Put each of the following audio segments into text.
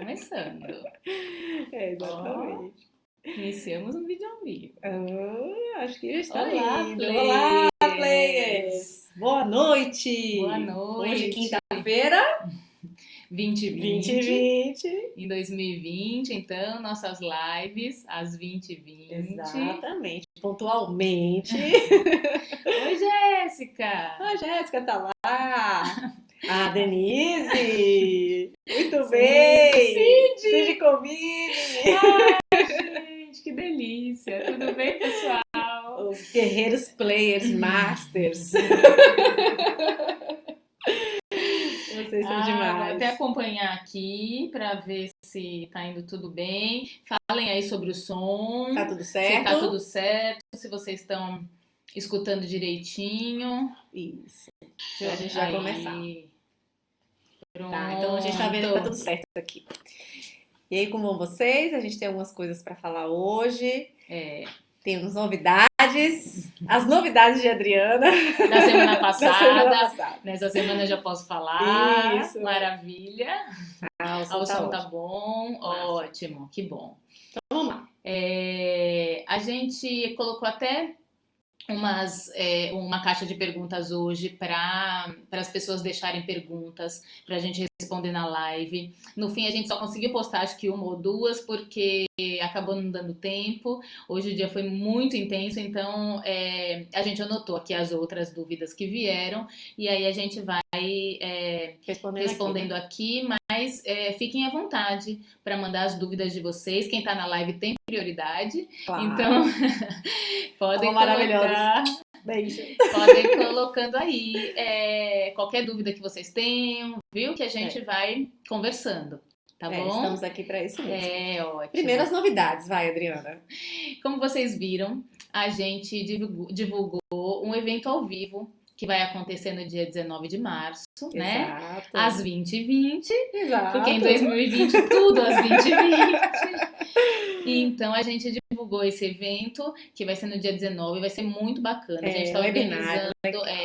começando. Exatamente. Iniciamos um vídeo ao vivo. Acho que já está Olá, indo. players! Olá, players! Boa noite! Boa noite! Hoje, quinta-feira, 2020. 2020. Em 2020, então, nossas lives às 20h20. Exatamente, pontualmente. Oi, Jéssica! A Jéssica tá lá. A Denise! Muito Sim, bem! Cid! Cid Comini! Ai, gente, que delícia! Tudo bem, pessoal? Os guerreiros players, masters. Vocês são Vou demais. até acompanhar aqui para ver se tá indo tudo bem. Falem aí sobre o som. Tá tudo Se certo? tá tudo certo, se vocês estão escutando direitinho. Isso. A gente vai começar. Pronto. Tá, então a gente tá vendo que tá tudo certo aqui. E aí, como vão vocês? A gente tem algumas coisas para falar hoje. Temos novidades. As novidades de Adriana. Da semana passada. Da semana passada. Nessa semana eu já posso falar. Isso. Maravilha. O som, O som tá tá bom. Massa. Ótimo, que bom. Então vamos lá. A gente colocou até uma caixa de perguntas hoje para as pessoas deixarem perguntas para a gente responder na live. No fim, a gente só conseguiu postar acho que uma ou duas porque acabou não dando tempo. Hoje o dia foi muito intenso, então a gente anotou aqui as outras dúvidas que vieram e aí a gente vai respondendo aqui, mas fiquem à vontade para mandar as dúvidas de vocês. Quem está na live tem prioridade, Claro. então podem colocar. Beijo. Podem ir colocando aí qualquer dúvida que vocês tenham, viu? Que a gente vai conversando, tá bom? Estamos aqui para isso mesmo. Ótimo. Primeiras novidades, vai, Adriana. Como vocês viram, a gente divulgou um evento ao vivo que vai acontecer no dia 19 de março, né? Exato. Às 20h20. Exato. Porque em 2020 tudo às 20h20. Então a gente divulgou esse evento, que vai ser no dia 19, vai ser muito bacana. A gente está organizando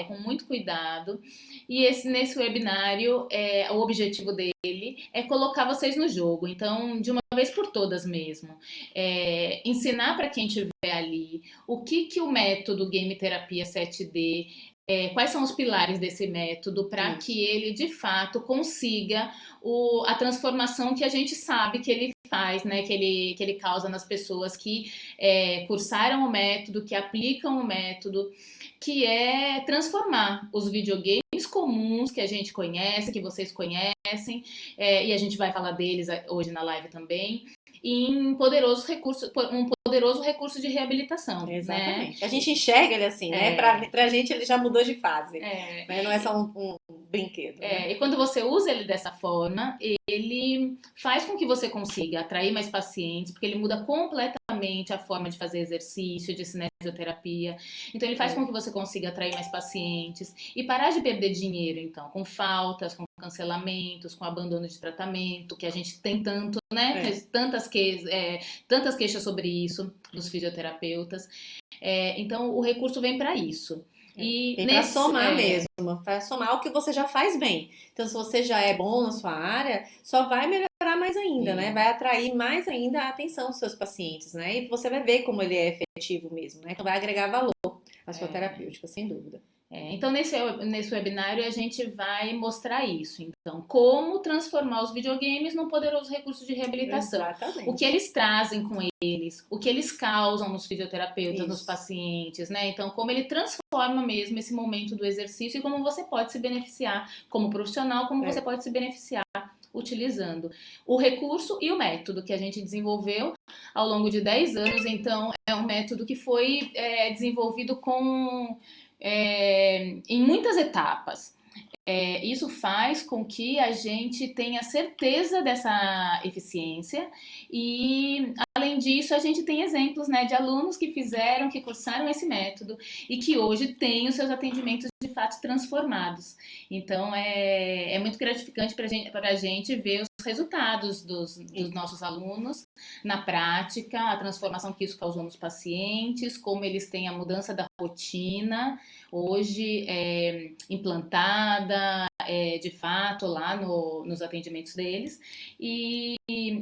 com muito cuidado. E nesse webinário, o objetivo dele é colocar vocês no jogo. Então, de uma vez por todas mesmo. Ensinar para quem estiver ali o que o método Game Terapia 7D, quais são os pilares desse método para que ele, de fato, consiga a transformação que a gente sabe que ele faz, né? Que ele causa nas pessoas que cursaram o método, que aplicam o método, que é transformar os videogames comuns que a gente conhece, que vocês conhecem, e a gente vai falar deles hoje na live também, em um poderoso recurso de reabilitação. Exatamente. Né? A gente enxerga ele assim, né? Pra gente ele já mudou de fase. Né? Não é só um brinquedo. Né? E quando você usa ele dessa forma, ele faz com que você consiga atrair mais pacientes, porque ele muda completamente a forma de fazer exercício, de cinesioterapia. Então ele faz com que você consiga atrair mais pacientes e parar de perder dinheiro, então, com faltas, com cancelamentos, com abandono de tratamento, que a gente tem tanto, né? Tantas queixas sobre isso dos fisioterapeutas. Então o recurso vem para isso. E para somar mesmo, para somar o que você já faz bem. Então, se você já é bom na sua área, só vai melhorar mais ainda, né? Vai atrair mais ainda a atenção dos seus pacientes, né? E você vai ver como ele é efetivo mesmo, né? Então, vai agregar valor à sua terapêutica, sem dúvida. Então, nesse webinário, a gente vai mostrar isso. Então, como transformar os videogames num poderoso recurso de reabilitação. Exatamente. O que eles trazem com eles, o que eles causam nos fisioterapeutas, nos pacientes, né? Então, como ele transforma mesmo esse momento do exercício e como você pode se beneficiar como profissional, como você pode se beneficiar utilizando o recurso e o método que a gente desenvolveu ao longo de 10 anos. Então, é um método que foi desenvolvido em muitas etapas. Isso faz com que a gente tenha certeza dessa eficiência e, além disso, a gente tem exemplos, né, de alunos que cursaram esse método e que hoje têm os seus atendimentos de fato transformados. Então, é muito gratificante para a gente ver os resultados dos nossos alunos na prática, a transformação que isso causou nos pacientes, como eles têm a mudança da rotina hoje implantada, de fato lá nos atendimentos deles, e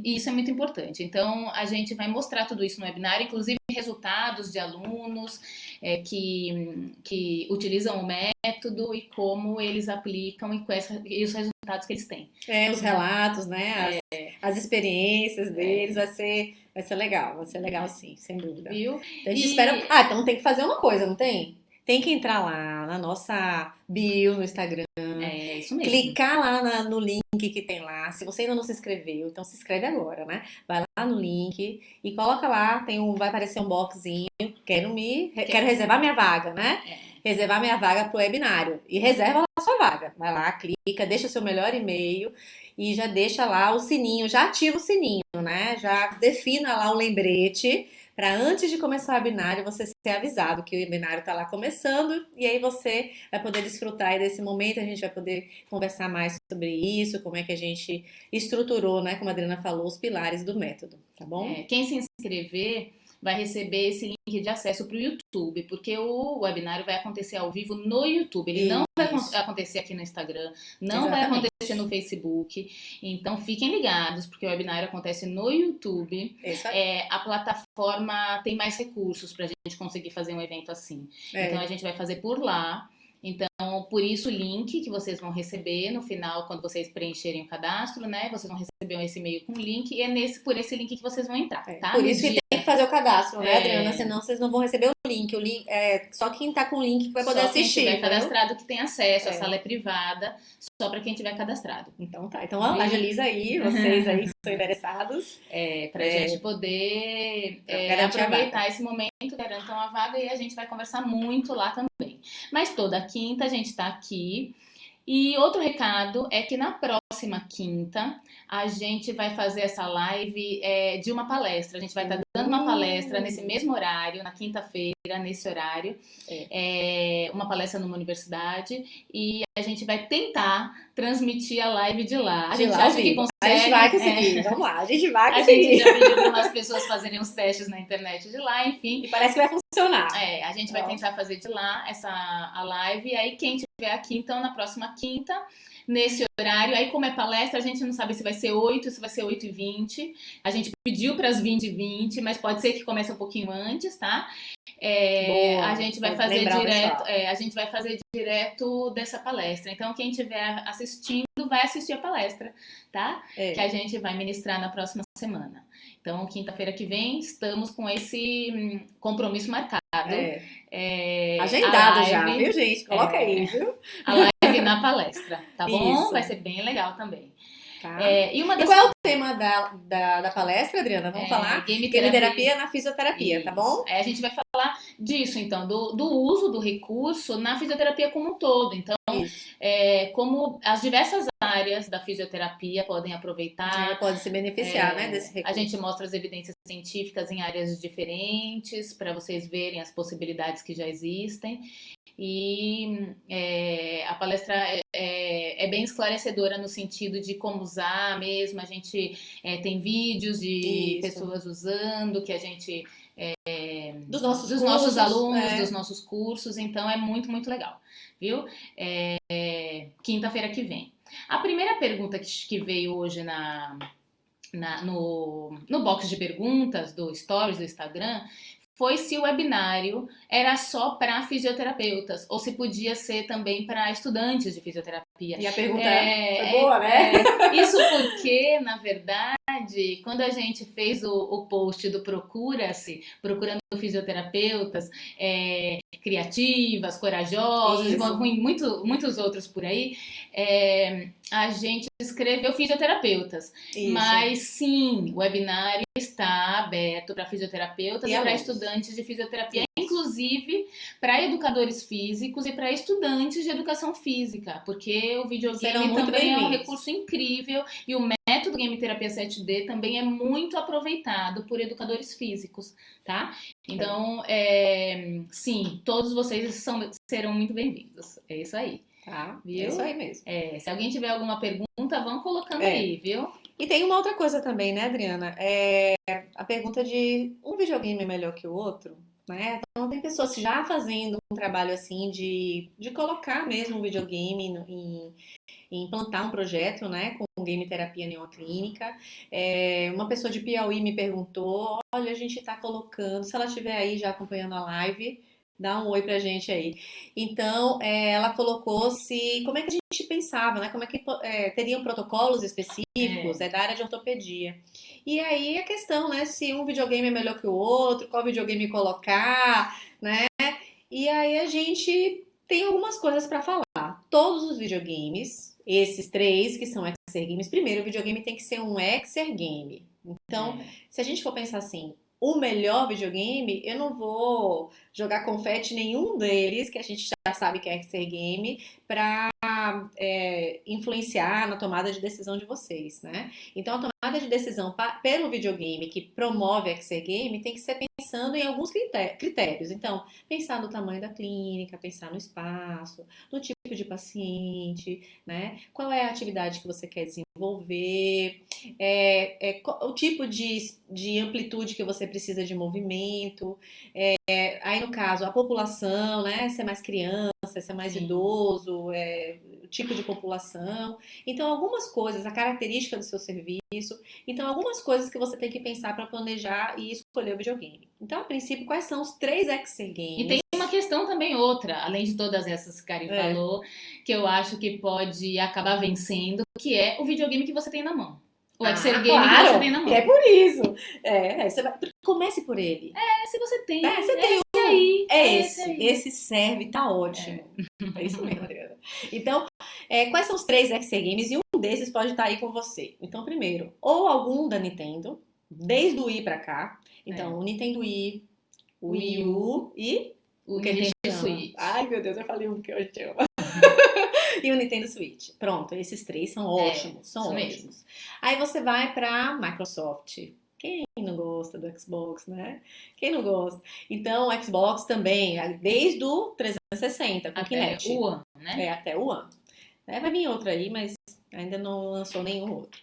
isso é muito importante. Então, a gente vai mostrar tudo isso no webinar, inclusive resultados de alunos que utilizam o método e como eles aplicam e os resultados que eles têm. Os relatos, né? As experiências deles, vai ser legal sim, sem dúvida. Viu? Então a gente espera. Então tem que fazer uma coisa, não tem? Tem que entrar lá na nossa bio no Instagram. É isso mesmo. Clicar lá no link que tem lá. Se você ainda não se inscreveu, então se inscreve agora, né? Vai lá no link e coloca lá, vai aparecer um boxzinho. Quero reservar minha vaga, né? Reservar minha vaga pro webinário. E reserva lá a sua vaga. Vai lá, clica, deixa o seu melhor e-mail e já deixa lá o sininho, já ativa o sininho, né? Já defina lá o lembrete para antes de começar o webinário você ser avisado que o webinário está lá começando, e aí você vai poder desfrutar desse momento, a gente vai poder conversar mais sobre isso, como é que a gente estruturou, né, como a Adriana falou, os pilares do método, tá bom? Quem se inscrever vai receber esse link de acesso para o YouTube, porque o webinário vai acontecer ao vivo no YouTube, ele não vai acontecer aqui no Instagram, não vai acontecer no Facebook, então fiquem ligados, porque o webinário acontece no YouTube, a plataforma tem mais recursos para a gente conseguir fazer um evento assim, então a gente vai fazer por lá. Então, por isso o link que vocês vão receber no final, quando vocês preencherem o cadastro, né? Vocês vão receber esse e-mail com o link e é por esse link que vocês vão entrar, tá? Por isso que tem que fazer o cadastro, né, Adriana? Senão vocês não vão receber o link. O link só quem tá com o link vai poder assistir. Só quem tiver cadastrado que tem acesso, a sala é privada, só para quem tiver cadastrado. Então tá. Então agiliza aí, vocês aí que estão interessados. Pra gente poder aproveitar esse momento, garantam a vaga, e a gente vai conversar muito lá também. Mas toda quinta a gente tá aqui. E outro recado é que na próxima quinta a gente vai fazer essa live de uma palestra. A gente vai estar dando uma palestra nesse mesmo horário, na quinta-feira, nesse horário. Uma palestra numa universidade. E a gente vai tentar transmitir a live de lá. A gente acha que consegue. A gente vai conseguir. Vamos lá, a gente vai conseguir. A gente já pediu para umas pessoas fazerem uns testes na internet de lá, enfim. E parece que vai funcionar. A gente vai tentar fazer de lá a live. E aí quem estiver aqui, então, na próxima quinta, nesse horário, aí como é palestra, a gente não sabe se vai ser 8, se vai ser 8h20. A gente pediu para as 20h20, mas pode ser que comece um pouquinho antes, tá? A gente vai fazer direto, a gente vai fazer direto dessa palestra. Então, quem estiver assistindo, vai assistir a palestra, tá? Que a gente vai ministrar na próxima semana. Então, quinta-feira que vem, estamos com esse compromisso marcado. Agendado já, viu, gente? Coloca aí, viu? A live na palestra, tá bom? Isso. Vai ser bem legal também. Tá. E qual é o tema da palestra, Adriana? Vamos falar? Game terapia na fisioterapia, isso. Tá bom? A gente vai falar disso, então, do uso do recurso na fisioterapia como um todo. Então, como as diversas áreas da fisioterapia podem aproveitar. Pode se beneficiar, né, desse recurso. A gente mostra as evidências científicas em áreas diferentes, para vocês verem as possibilidades que já existem. E a palestra é bem esclarecedora no sentido de como usar mesmo. A gente tem vídeos de pessoas usando, que a gente... dos nossos alunos, dos nossos cursos. Então, é muito, muito legal, viu? Quinta-feira que vem. A primeira pergunta que veio hoje no box de perguntas do Stories do Instagram foi se o webinário era só para fisioterapeutas ou se podia ser também para estudantes de fisioterapia. E a pergunta foi boa, né? Isso porque, na verdade, quando a gente fez o post do procurando fisioterapeutas criativas, corajosas, e muitos outros por aí, a gente escreveu fisioterapeutas. Isso. Mas sim, o webinário está aberto para fisioterapeutas e para estudantes de fisioterapia, inclusive para educadores físicos e para estudantes de educação física, porque o videogame também é um recurso incrível e o método Game Terapia 7D também é muito aproveitado por educadores físicos, tá? Então, sim, todos vocês serão muito bem-vindos. É isso aí. Tá, viu? É isso aí mesmo. Se alguém tiver alguma pergunta, vão colocando aí, viu? E tem uma outra coisa também, né, Adriana? A pergunta de um videogame é melhor que o outro, né? Então tem pessoas já fazendo um trabalho assim de colocar mesmo o videogame em implantar um projeto, né, com game terapia neoclínica. Uma pessoa de Piauí me perguntou, olha, a gente está colocando, se ela estiver aí já acompanhando a live, dá um oi pra gente aí. Então, ela colocou como é que a gente pensava, né? Como é que teriam protocolos específicos da área de ortopedia. E aí a questão, né? Se um videogame é melhor que o outro, qual videogame colocar, né? E aí a gente tem algumas coisas para falar. Todos os videogames, esses 3 que são Exergames, primeiro, o videogame tem que ser um Exergame. Então, se a gente for pensar assim, o melhor videogame, eu não vou jogar confete em nenhum deles, que a gente já sabe que é Exergame, para influenciar na tomada de decisão de vocês, né? Então, a tomada de decisão pelo videogame que promove Exergame tem que ser pensando em alguns critérios. Então, pensar no tamanho da clínica, pensar no espaço, no tipo de paciente, né? Qual é a atividade que você quer desenvolver, o tipo de amplitude que você precisa de movimento, aí no caso, a população, né? Se é mais criança, se é mais idoso, o tipo de população. Então, algumas coisas, a característica do seu serviço. Então, algumas coisas que você tem que pensar para planejar e escolher o videogame. Então, a princípio, quais são os 3 Exergames? E tem uma questão também outra, além de todas essas que a Karen falou, que eu acho que pode acabar vencendo, que é o videogame que você tem na mão. O Exergame que você tem na mão. É por isso. Comece por ele. Se você tem. Você tem esse aí. Esse serve, tá ótimo. É isso mesmo, Adriana. Então, quais são os 3 Exergames? E um desses pode estar aí com você. Então, primeiro, ou algum da Nintendo, desde o Wii pra cá. Então, o Nintendo Wii, o Wii U e o que a gente chama. Switch. Ai, meu Deus, eu falei um que eu chamo. E o Nintendo Switch. Pronto, esses 3 são ótimos. São ótimos. Mesmo. Aí você vai pra Microsoft. Quem não gosta do Xbox, né? Quem não gosta? Então, o Xbox também, desde o 360, com Kinect. Até o One, né? Até o One. Vai vir outro aí, mas ainda não lançou nenhum outro.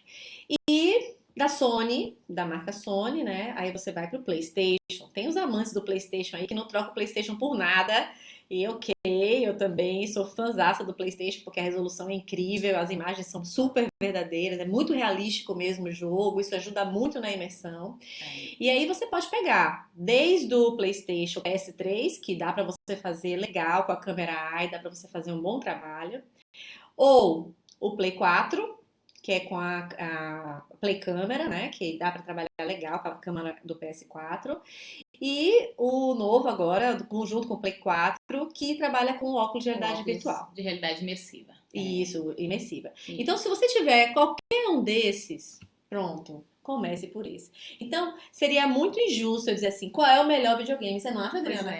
E da Sony, da marca Sony, né? Aí você vai pro PlayStation. Tem os amantes do PlayStation aí que não trocam o PlayStation por nada. E eu também sou fãzaça do PlayStation porque a resolução é incrível, as imagens são super verdadeiras, é muito realístico mesmo o jogo, isso ajuda muito na imersão. E aí você pode pegar desde o PlayStation PS3, que dá para você fazer legal com a câmera AI, dá para você fazer um bom trabalho, ou o Play 4, que é com a Play Câmera, né? Que dá para trabalhar legal com a câmera do PS4. E o novo agora, junto com o Play 4, que trabalha com óculos de realidade virtual. De realidade imersiva. Isso, imersiva. Sim. Então, se você tiver qualquer um desses, pronto, comece por isso. Então, seria muito injusto eu dizer assim, qual é o melhor videogame? Você não acha, Adriana?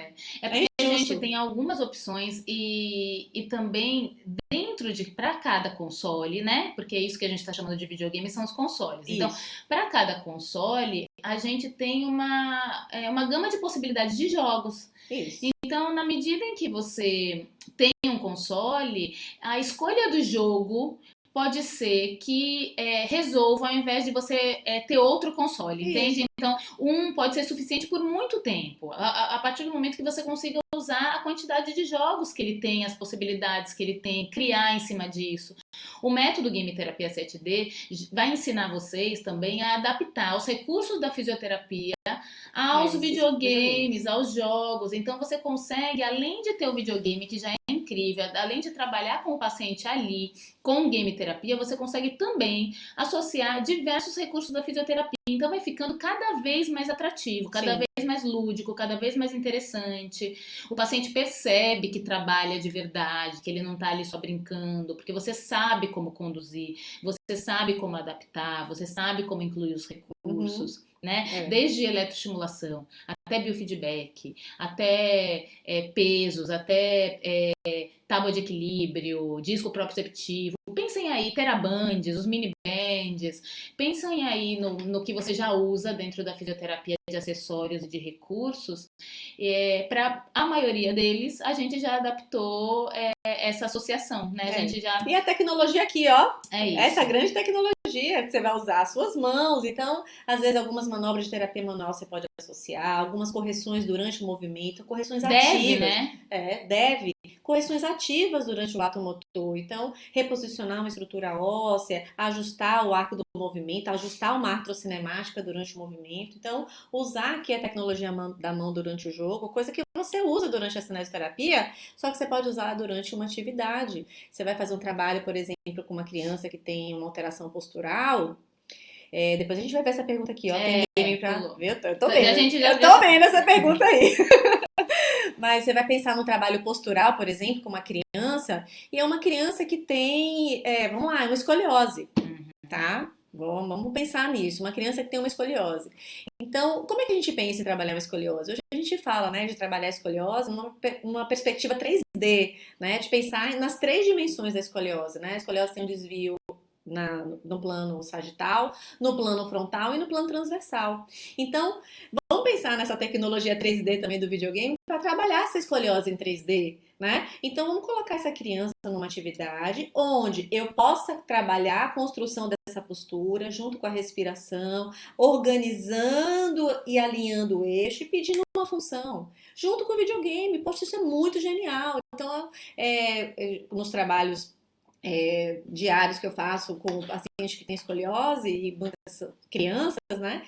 É porque a gente tem algumas opções e também dentro para cada console, né? Porque é isso que a gente está chamando de videogame, são os consoles. Isso. Então, para cada console, a gente tem uma gama de possibilidades de jogos. Isso. Então, na medida em que você tem um console, a escolha do jogo pode ser que resolva ao invés de você ter outro console, entende? Então, um pode ser suficiente por muito tempo, a partir do momento que você consiga usar a quantidade de jogos que ele tem, as possibilidades que ele tem, criar em cima disso. O método Game Terapia 7D vai ensinar vocês também a adaptar os recursos da fisioterapia aos videogames, aos jogos. Então, você consegue, além de ter o videogame, que já é incrível, além de trabalhar com o paciente ali, com game terapia, você consegue também associar diversos recursos da fisioterapia. Então vai ficando cada vez mais atrativo, cada vez mais lúdico, cada vez mais interessante. O paciente percebe que trabalha de verdade, que ele não está ali só brincando, porque você sabe como conduzir, você sabe como adaptar, você sabe como incluir os recursos. Né? Desde eletroestimulação, até biofeedback, até pesos, até tábua de equilíbrio, disco proprioceptivo. Pensem aí, terabands, os mini bands. Pensem aí no que você já usa dentro da fisioterapia de acessórios e de recursos. Para a maioria deles, a gente já adaptou essa associação, né? A gente já... E a tecnologia aqui, ó. É isso. Essa grande tecnologia que você vai usar as suas mãos. Então, às vezes, algumas manobras de terapia manual você pode associar, algumas correções durante o movimento, correções ativas. Deve, né? Deve. correções ativas durante o ato motor. Então, reposicionar uma estrutura óssea, ajustar o arco do movimento, ajustar uma artrocinemática durante o movimento. Então, usar aqui a tecnologia da mão durante o jogo, coisa que você usa durante a cinesioterapia, só que você pode usar durante uma atividade. Você vai fazer um trabalho, por exemplo, com uma criança que tem uma alteração postural. Depois a gente vai ver essa pergunta aqui, ó. Tem game pra... Eu tô vendo. Eu tô vendo essa pergunta aí. Mas você vai pensar no trabalho postural, por exemplo, com uma criança, e é uma criança que tem, vamos lá, uma escoliose, tá? Vamos pensar nisso, uma criança que tem uma escoliose. Então, como é que a gente pensa em trabalhar uma escoliose? Hoje a gente fala, né, de trabalhar a escoliose numa perspectiva 3D, né, de pensar nas 3 dimensões da escoliose, né? A escoliose tem um desvio no plano sagital, no plano frontal e no plano transversal. Então, vamos pensar nessa tecnologia 3D também do videogame para trabalhar essa escoliose em 3D, né? Então, vamos colocar essa criança numa atividade onde eu possa trabalhar a construção dessa postura junto com a respiração, organizando e alinhando o eixo e pedindo uma função, junto com o videogame. Poxa, isso é muito genial. Então, nos trabalhos diários que eu faço com pacientes que têm escoliose e muitas crianças, né?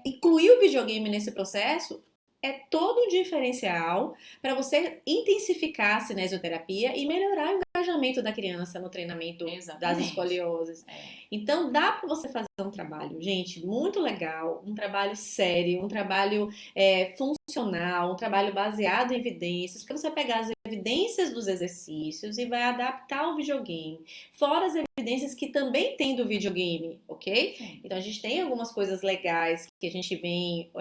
Incluir o videogame nesse processo é todo um diferencial para você intensificar a cinesioterapia e melhorar o engajamento da criança no treinamento das escolioses. Então, dá para você fazer um trabalho, gente, muito legal, um trabalho sério, um trabalho funcional, um trabalho baseado em evidências, para você pegar as evidências dos exercícios e vai adaptar ao videogame. Fora as evidências que também tem do videogame, ok? Sim. Então, a gente tem algumas coisas legais que a gente vem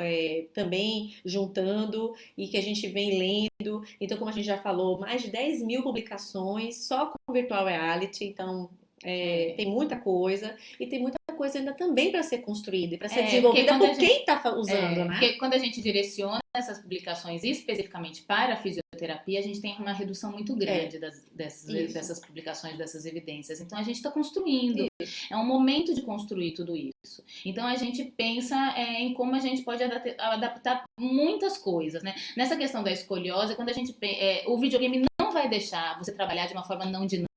também juntando e que a gente vem lendo. Então, como a gente já falou, mais de 10 mil publicações só com Virtual Reality. Então, tem muita coisa e tem muita coisa ainda também para ser construída e para ser desenvolvida por quem está usando, né? Porque quando a gente direciona essas publicações especificamente para a fisioterapia, a gente tem uma redução muito grande dessas publicações, dessas evidências. Então, a gente está construindo. É um momento de construir tudo isso. Então, a gente pensa em como a gente pode adaptar muitas coisas, né? Nessa questão da escoliose, quando a gente o videogame não vai deixar você trabalhar de uma forma não dinâmica.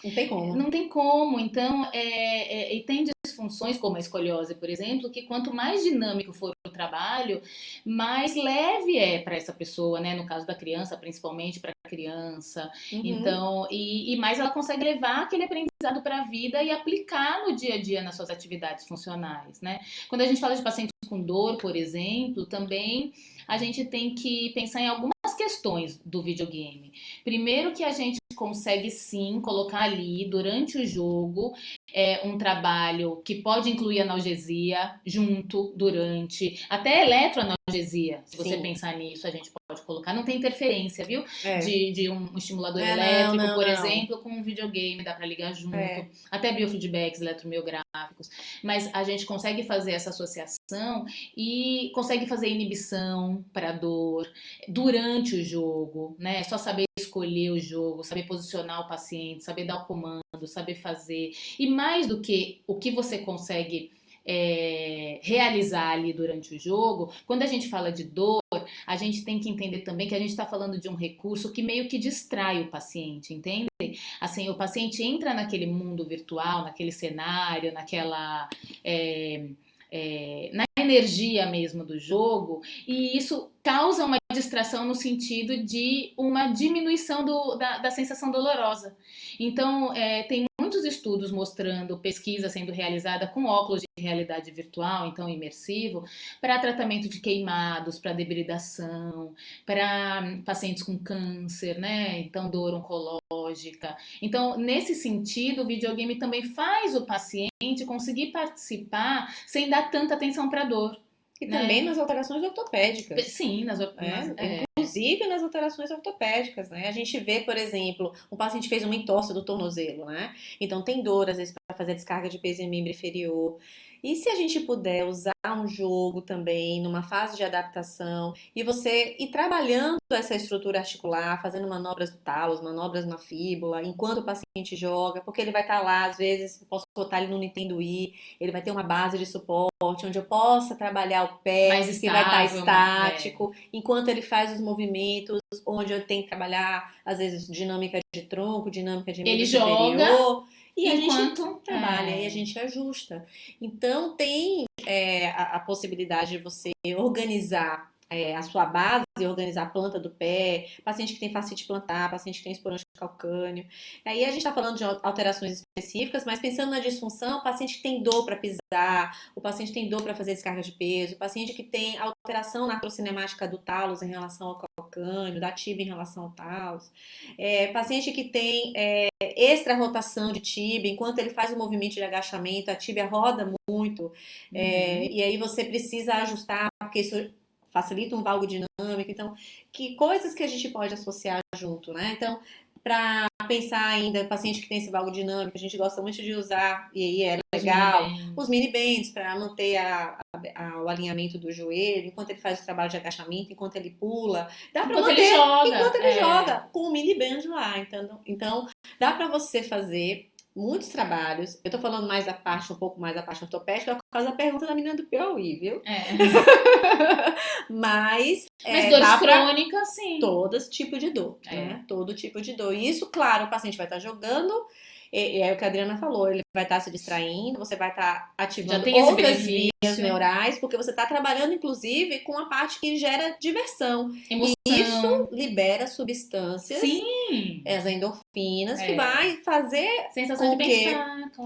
Não tem como. Não tem como. Então, e tem disfunções como a escoliose, por exemplo, que quanto mais dinâmico for o trabalho, mais leve é para essa pessoa, né? No caso da criança, principalmente para a criança. Uhum. Então, e mais ela consegue levar aquele aprendizado para a vida e aplicar no dia a dia nas suas atividades funcionais, né? Quando a gente fala de pacientes com dor, por exemplo, também a gente tem que pensar em algumas questões do videogame. Primeiro que a gente consegue sim colocar ali durante o jogo um trabalho que pode incluir analgesia junto, durante, até eletroanalgesia, se você pensar nisso, a gente pode colocar, não tem interferência, viu? De um estimulador elétrico, por exemplo, com um videogame, dá para ligar junto, até biofeedbacks eletromiográficos, mas a gente consegue fazer essa associação e consegue fazer inibição para dor durante o jogo, né? É só saber escolher o jogo, saber posicionar o paciente, saber dar o comando, saber fazer. E mais do que o que você consegue realizar ali durante o jogo, quando a gente fala de dor, a gente tem que entender também que a gente está falando de um recurso que meio que distrai o paciente, entende? Assim, o paciente entra naquele mundo virtual, naquele cenário, naquela... na energia mesmo do jogo, e isso causa uma distração no sentido de uma diminuição da sensação dolorosa. Então, tem muitos estudos mostrando, pesquisa sendo realizada com óculos de realidade virtual, então imersivo, para tratamento de queimados, para debridação, para pacientes com câncer, né? Então, dor oncológica. Então, nesse sentido, o videogame também faz o paciente conseguir participar sem dar tanta atenção para a dor. E também nas alterações ortopédicas. Sim, inclusive nas alterações ortopédicas, né? A gente vê, por exemplo, um paciente fez uma entorse do tornozelo, né? Então tem dor, às vezes, para fazer descarga de peso em membro inferior. E se a gente puder usar um jogo também numa fase de adaptação e você ir trabalhando essa estrutura articular, fazendo manobras do talos, manobras na fíbula, enquanto o paciente joga, porque ele vai estar lá, às vezes eu posso botar ele no Nintendo Wii, ele vai ter uma base de suporte onde eu possa trabalhar o pé, Mais que vai estar estável, estático, enquanto ele faz os movimentos, onde eu tenho que trabalhar, às vezes, dinâmica de tronco, dinâmica de membro Ele superior. joga E a enquanto gente trabalha e a gente ajusta. Então, tem a possibilidade de você organizar a sua base, organizar a planta do pé, paciente que tem fascite plantar, paciente que tem esporão calcâneo. Aí a gente está falando de alterações específicas, mas pensando na disfunção, o paciente que tem dor para pisar, o paciente que tem dor para fazer descarga de peso, o paciente que tem alteração na artrocinemática do talos em relação ao calcâneo, da tíbia em relação ao talos, paciente que tem extra rotação de tíbia, enquanto ele faz o movimento de agachamento, a tíbia roda muito, e aí você precisa ajustar, porque isso facilita um valgo dinâmico. Então, que coisas que a gente pode associar junto, né? Então, para pensar ainda, paciente que tem esse valgo dinâmico, a gente gosta muito de usar, e aí é legal, os mini bands para manter o alinhamento do joelho, enquanto ele faz o trabalho de agachamento, enquanto ele pula, dá para manter enquanto ele joga com o mini band lá. Então dá para você fazer muitos trabalhos. Eu tô falando mais um pouco mais da parte ortopédica por causa da pergunta da menina do Piauí, viu? Mas dores crônicas, sim. Todo tipo de dor, né? Todo tipo de dor. E isso, claro, o paciente vai estar jogando, e é o que a Adriana falou, ele vai estar se distraindo, você vai estar ativando outras vias neurais, porque você está trabalhando, inclusive, com a parte que gera diversão. Emoção. E isso libera substâncias, as endorfinas, que vai fazer com que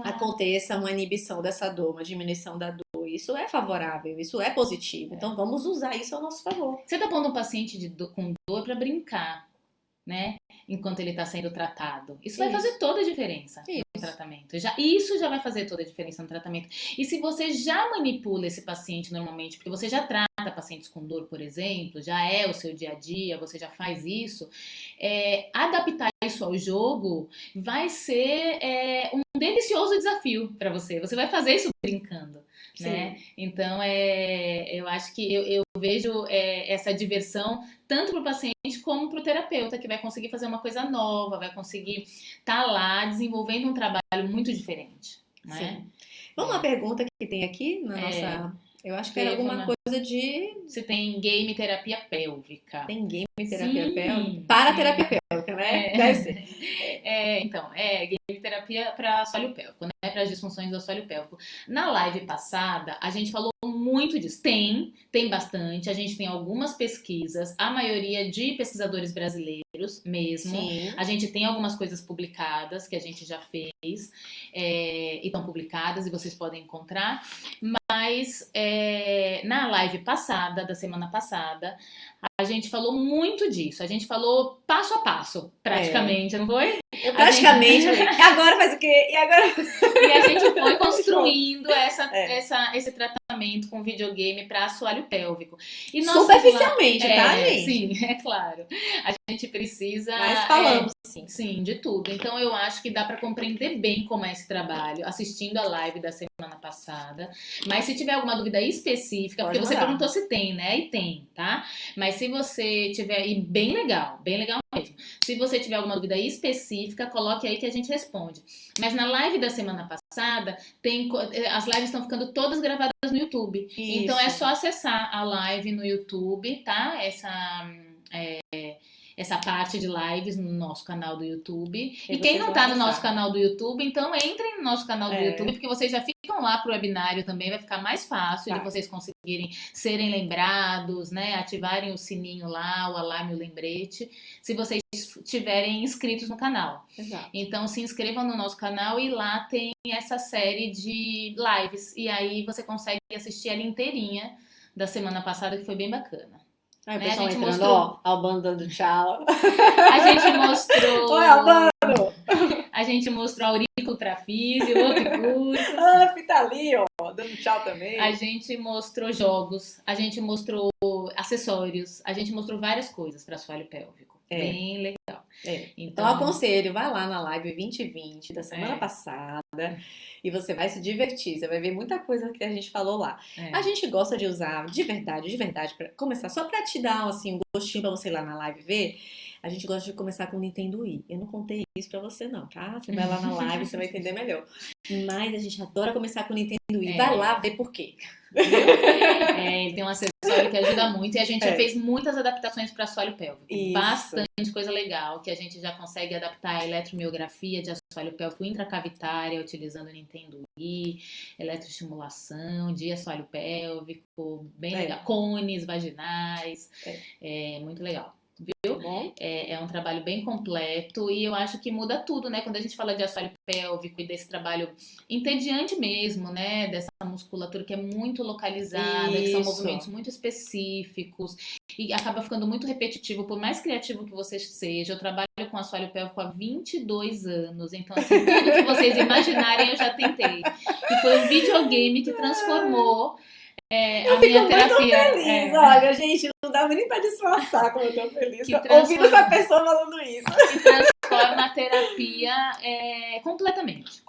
aconteça uma inibição dessa dor, uma diminuição da dor. Isso é favorável, isso é positivo. Então, vamos usar isso ao nosso favor. Você está pondo um paciente com dor para brincar, né? Enquanto ele está sendo tratado. Isso vai fazer toda a diferença no tratamento. Isso já vai fazer toda a diferença no tratamento. E se você já manipula esse paciente normalmente, porque você já trata pacientes com dor, por exemplo, já é o seu dia a dia, você já faz isso, adaptar isso ao jogo vai ser um delicioso desafio para você. Você vai fazer isso brincando. Né? Então, eu acho que eu vejo essa diversão tanto para o paciente como para o terapeuta, que vai conseguir fazer uma coisa nova, vai conseguir estar lá desenvolvendo um trabalho muito diferente. Né? Vamos uma pergunta que tem aqui na nossa... Eu acho que era alguma coisa de... Você tem game terapia pélvica. Tem game terapia pélvica? Para terapia pélvica, né? Deve ser. Então, game terapia para assoalho pélvico, né? Para as disfunções do assoalho pélvico. Na live passada, a gente falou muito disso. Tem bastante. A gente tem algumas pesquisas, a maioria de pesquisadores brasileiros mesmo. Sim. A gente tem algumas coisas publicadas que a gente já fez e estão publicadas e vocês podem encontrar. Mas na live passada, da semana passada, a gente falou muito disso. A gente falou passo a passo, praticamente, não foi? Praticamente. Agora faz o quê? E agora? E a gente foi construindo esse tratamento com videogame para assoalho pélvico. E superficialmente, tá, gente? Sim, é claro. A gente precisa... Mas falamos, sim, de tudo. Então, eu acho que dá para compreender bem como é esse trabalho, assistindo a live da semana passada. Mas se tiver alguma dúvida específica, porque você perguntou se tem, né? E tem, tá? Mas se você tiver... E bem legal mesmo. Se você tiver alguma dúvida específica, coloque aí que a gente responde. Mas na live da semana passada, as lives estão ficando todas gravadas no YouTube. Isso. Então é só acessar a live no YouTube, tá? Essa parte de lives no nosso canal do YouTube. E quem não tá no nosso canal do YouTube, então entrem no nosso canal do YouTube, porque vocês já ficam lá pro webinário também, vai ficar mais fácil de vocês conseguirem serem lembrados, né? Ativarem o sininho lá, o alarme, o lembrete, se vocês estiverem inscritos no canal. Exato. Então se inscrevam no nosso canal e lá tem essa série de lives. E aí você consegue assistir ela inteirinha da semana passada, que foi bem bacana. Aí o pessoal entrando, Albano dando tchau. A gente mostrou... Oi, Albano! A gente mostrou aurículo para físio, curso. Tá ali, ó, dando tchau também. A gente mostrou jogos, a gente mostrou acessórios, a gente mostrou várias coisas para assoalho pélvico. Bem legal. Então, aconselho, vai lá na live 2020 da semana passada e você vai se divertir. Você vai ver muita coisa que a gente falou lá. A gente gosta de usar, de verdade, pra começar, só pra te dar assim, um gostinho pra você ir lá na live ver. A gente gosta de começar com o Nintendo Wii. Eu não contei isso pra você não, tá? Você vai lá na live, você vai entender melhor. Mas a gente adora começar com o Nintendo Wii. Vai lá ver por quê. Ele tem um acessório que ajuda muito e a gente já fez muitas adaptações para assoalho pélvico. Isso. Bastante coisa legal, que a gente já consegue adaptar a eletromiografia de assoalho pélvico intracavitária utilizando o Nintendo Wii, eletroestimulação de assoalho pélvico, bem legal. Cones vaginais, muito legal. Viu? É um trabalho bem completo e eu acho que muda tudo, né? Quando a gente fala de assoalho pélvico e desse trabalho entediante mesmo, né? Dessa musculatura que é muito localizada, que são movimentos muito específicos e acaba ficando muito repetitivo, por mais criativo que você seja. Eu trabalho com assoalho pélvico há 22 anos, então assim, tudo que vocês imaginarem eu já tentei. E foi o videogame que transformou eu fico muito feliz, olha, gente, não dá nem pra disfarçar como eu tô feliz ouvindo essa pessoa falando isso. Que transforma a terapia completamente.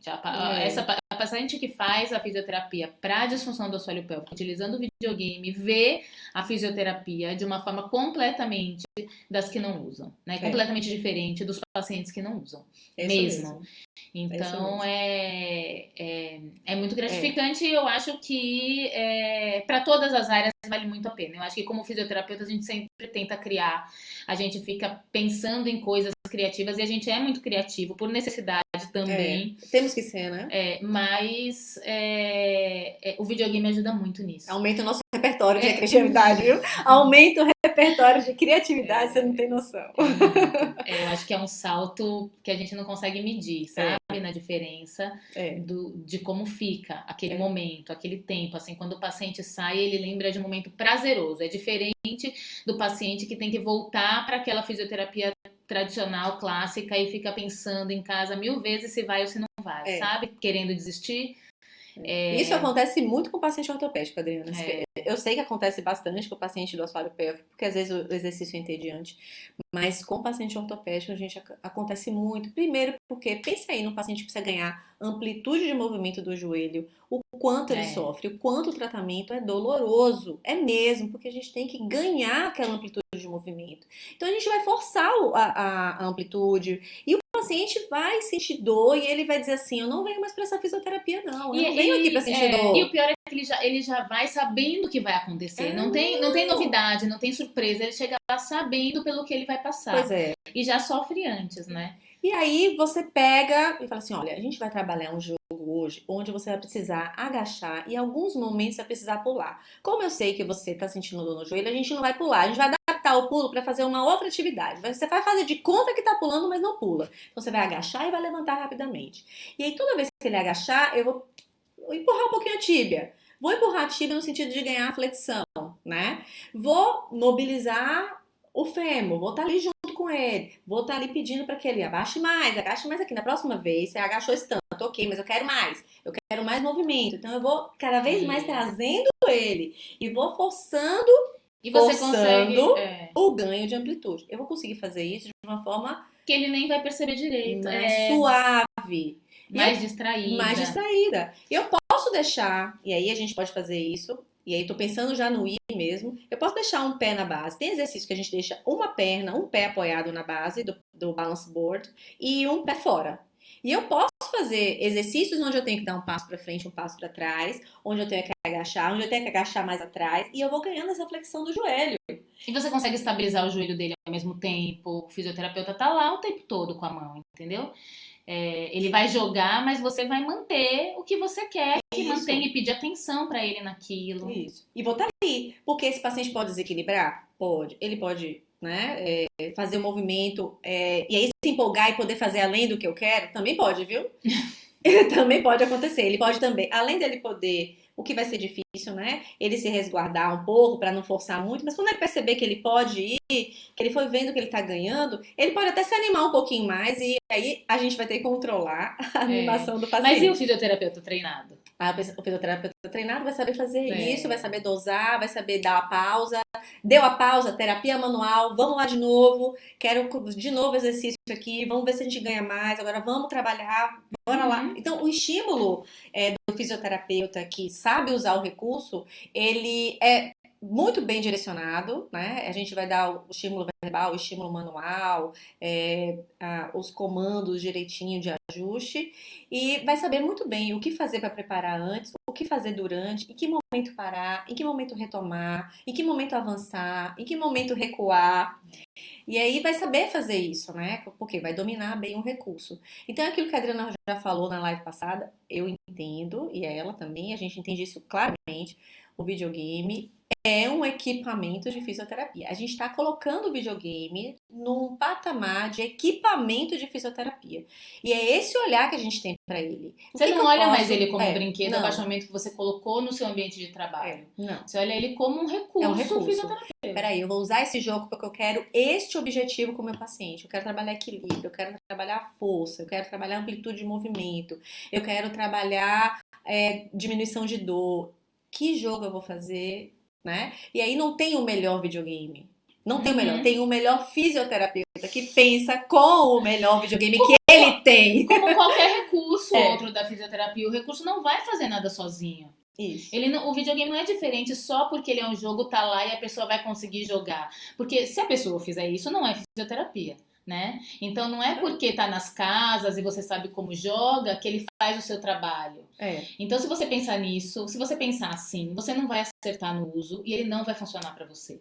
A paciente que faz a fisioterapia para disfunção do assoalho pélvico, utilizando o videogame, vê a fisioterapia de uma forma completamente das que não usam, né? Completamente diferente dos pacientes que não usam. Mesmo. Então, é muito gratificante e eu acho que para todas as áreas vale muito a pena. Eu acho que como fisioterapeuta a gente sempre tenta criar, a gente fica pensando em coisas criativas e a gente é muito criativo por necessidade também. Temos que ser, né? Mas o videogame ajuda muito nisso. Aumenta o nosso repertório de criatividade, viu? Aumenta o repertório de criatividade, você não tem noção. Eu acho que é um salto que a gente não consegue medir, sabe? Na diferença de como fica aquele momento, aquele tempo. Assim, quando o paciente sai, ele lembra de um momento prazeroso. É diferente do paciente que tem que voltar para aquela fisioterapia tradicional, clássica, e fica pensando em casa 1000 vezes se vai ou se não vai, sabe? Querendo desistir. Isso acontece muito com o paciente ortopédico, Adriana. Eu sei que acontece bastante com o paciente do assoalho pélvico, porque às vezes o exercício é entediante, mas com o paciente ortopédico, acontece muito. Primeiro porque, pensa aí no paciente que precisa ganhar amplitude de movimento do joelho, o quanto ele sofre, o quanto o tratamento é doloroso. É mesmo, porque a gente tem que ganhar aquela amplitude de movimento. Então a gente vai forçar a amplitude e o paciente vai sentir dor e ele vai dizer assim, eu não venho mais para essa fisioterapia não, eu não venho aqui para sentir dor. E o pior é que ele já vai sabendo o que vai acontecer, não tem novidade, não tem surpresa, ele chega lá sabendo pelo que ele vai passar. Pois é. E já sofre antes, né? E aí você pega e fala assim, olha, a gente vai trabalhar um jogo hoje onde você vai precisar agachar e em alguns momentos você vai precisar pular. Como eu sei que você está sentindo dor no joelho, a gente não vai pular, a gente vai adaptar o pulo para fazer uma outra atividade. Você vai fazer de conta que está pulando, mas não pula. Então você vai agachar e vai levantar rapidamente. E aí toda vez que ele agachar, eu vou empurrar um pouquinho a tíbia. Vou empurrar a tíbia no sentido de ganhar flexão, né? Vou mobilizar o fêmur, vou estar ali junto com ele, vou estar ali pedindo para que ele agache mais aqui. Na próxima vez, você agachou esse tanto, ok, mas eu quero mais movimento. Então eu vou cada vez mais trazendo ele e vou forçando o ganho de amplitude. Eu vou conseguir fazer isso de uma forma que ele nem vai perceber direito, mais suave, mais distraída. E eu posso deixar, e aí a gente pode fazer isso. E aí, tô pensando já no I mesmo. Eu posso deixar um pé na base. Tem exercício que a gente deixa uma perna, um pé apoiado na base do balance board e um pé fora. E eu posso fazer exercícios onde eu tenho que dar um passo para frente, um passo para trás, onde eu tenho que agachar, onde eu tenho que agachar mais atrás. E eu vou ganhando essa flexão do joelho. E você consegue estabilizar o joelho dele ao mesmo tempo. O fisioterapeuta tá lá o tempo todo com a mão, entendeu? Ele vai jogar, mas você vai manter o que você quer que mantenha e pedir atenção para ele naquilo. Isso. E vou estar ali. Porque esse paciente pode desequilibrar? Pode. Ele pode, né, fazer o movimento e aí se empolgar e poder fazer além do que eu quero? Também pode, viu? Também pode acontecer. Ele pode também, além dele poder, o que vai ser difícil, né? Ele se resguardar um pouco para não forçar muito, mas quando ele perceber que ele pode ir, que ele foi vendo que ele tá ganhando, ele pode até se animar um pouquinho mais e aí a gente vai ter que controlar a animação do paciente. Mas e o fisioterapeuta treinado? O fisioterapeuta treinado vai saber fazer isso, vai saber dosar, vai saber dar a pausa, Deu a pausa, terapia manual, vamos lá de novo, quero de novo exercício aqui, vamos ver se a gente ganha mais, agora vamos trabalhar, bora lá. Então, o estímulo do fisioterapeuta que sabe usar o recurso, ele é muito bem direcionado, né? A gente vai dar o estímulo verbal, o estímulo manual, os comandos direitinho de ajuste e vai saber muito bem o que fazer para preparar antes, o que fazer durante, em que momento parar, em que momento retomar, em que momento avançar, em que momento recuar. E aí vai saber fazer isso, né? Porque vai dominar bem o recurso. Então, aquilo que a Adriana já falou na live passada, eu entendo, e ela também, a gente entende isso claramente. O videogame é um equipamento de fisioterapia. A gente está colocando o videogame num patamar de equipamento de fisioterapia. E é esse olhar que a gente tem para ele. Você não olha mais ele como um brinquedo, abaixamento que você colocou no seu ambiente de trabalho. Não. Você olha ele como um recurso fisioterapêutico. Peraí, eu vou usar esse jogo porque eu quero este objetivo com o meu paciente. Eu quero trabalhar equilíbrio, eu quero trabalhar força, eu quero trabalhar amplitude de movimento, eu quero trabalhar diminuição de dor. Que jogo eu vou fazer, né? E aí não tem o melhor videogame. Não tem o melhor. Tem o melhor fisioterapeuta que pensa com o melhor videogame que ele tem. Como qualquer recurso outro da fisioterapia, o recurso não vai fazer nada sozinho. Isso. O videogame não é diferente só porque ele é um jogo, tá lá e a pessoa vai conseguir jogar. Porque se a pessoa fizer isso, não é fisioterapia. Né? Então não é porque tá nas casas e você sabe como joga que ele faz o seu trabalho. Então se você pensar nisso, se você pensar assim, você não vai acertar no uso e ele não vai funcionar para você.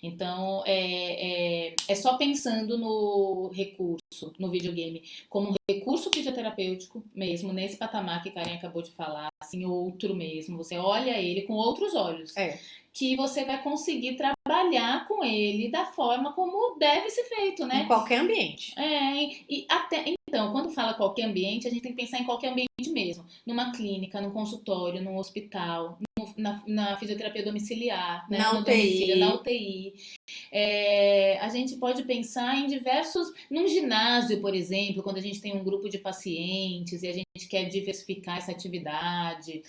Então é só pensando no recurso, no videogame, como um recurso fisioterapêutico mesmo, nesse patamar que Karen acabou de falar, assim, outro mesmo. Você olha ele com outros olhos. Que você vai conseguir trabalhar com ele da forma como deve ser feito, né? Em qualquer ambiente. Então, quando fala qualquer ambiente, a gente tem que pensar em qualquer ambiente mesmo. Numa clínica, num consultório, num hospital, na fisioterapia domiciliar, né? Na UTI. Na UTI. A gente pode pensar em num ginásio, por exemplo, quando a gente tem um grupo de pacientes e a gente quer diversificar essa atividade.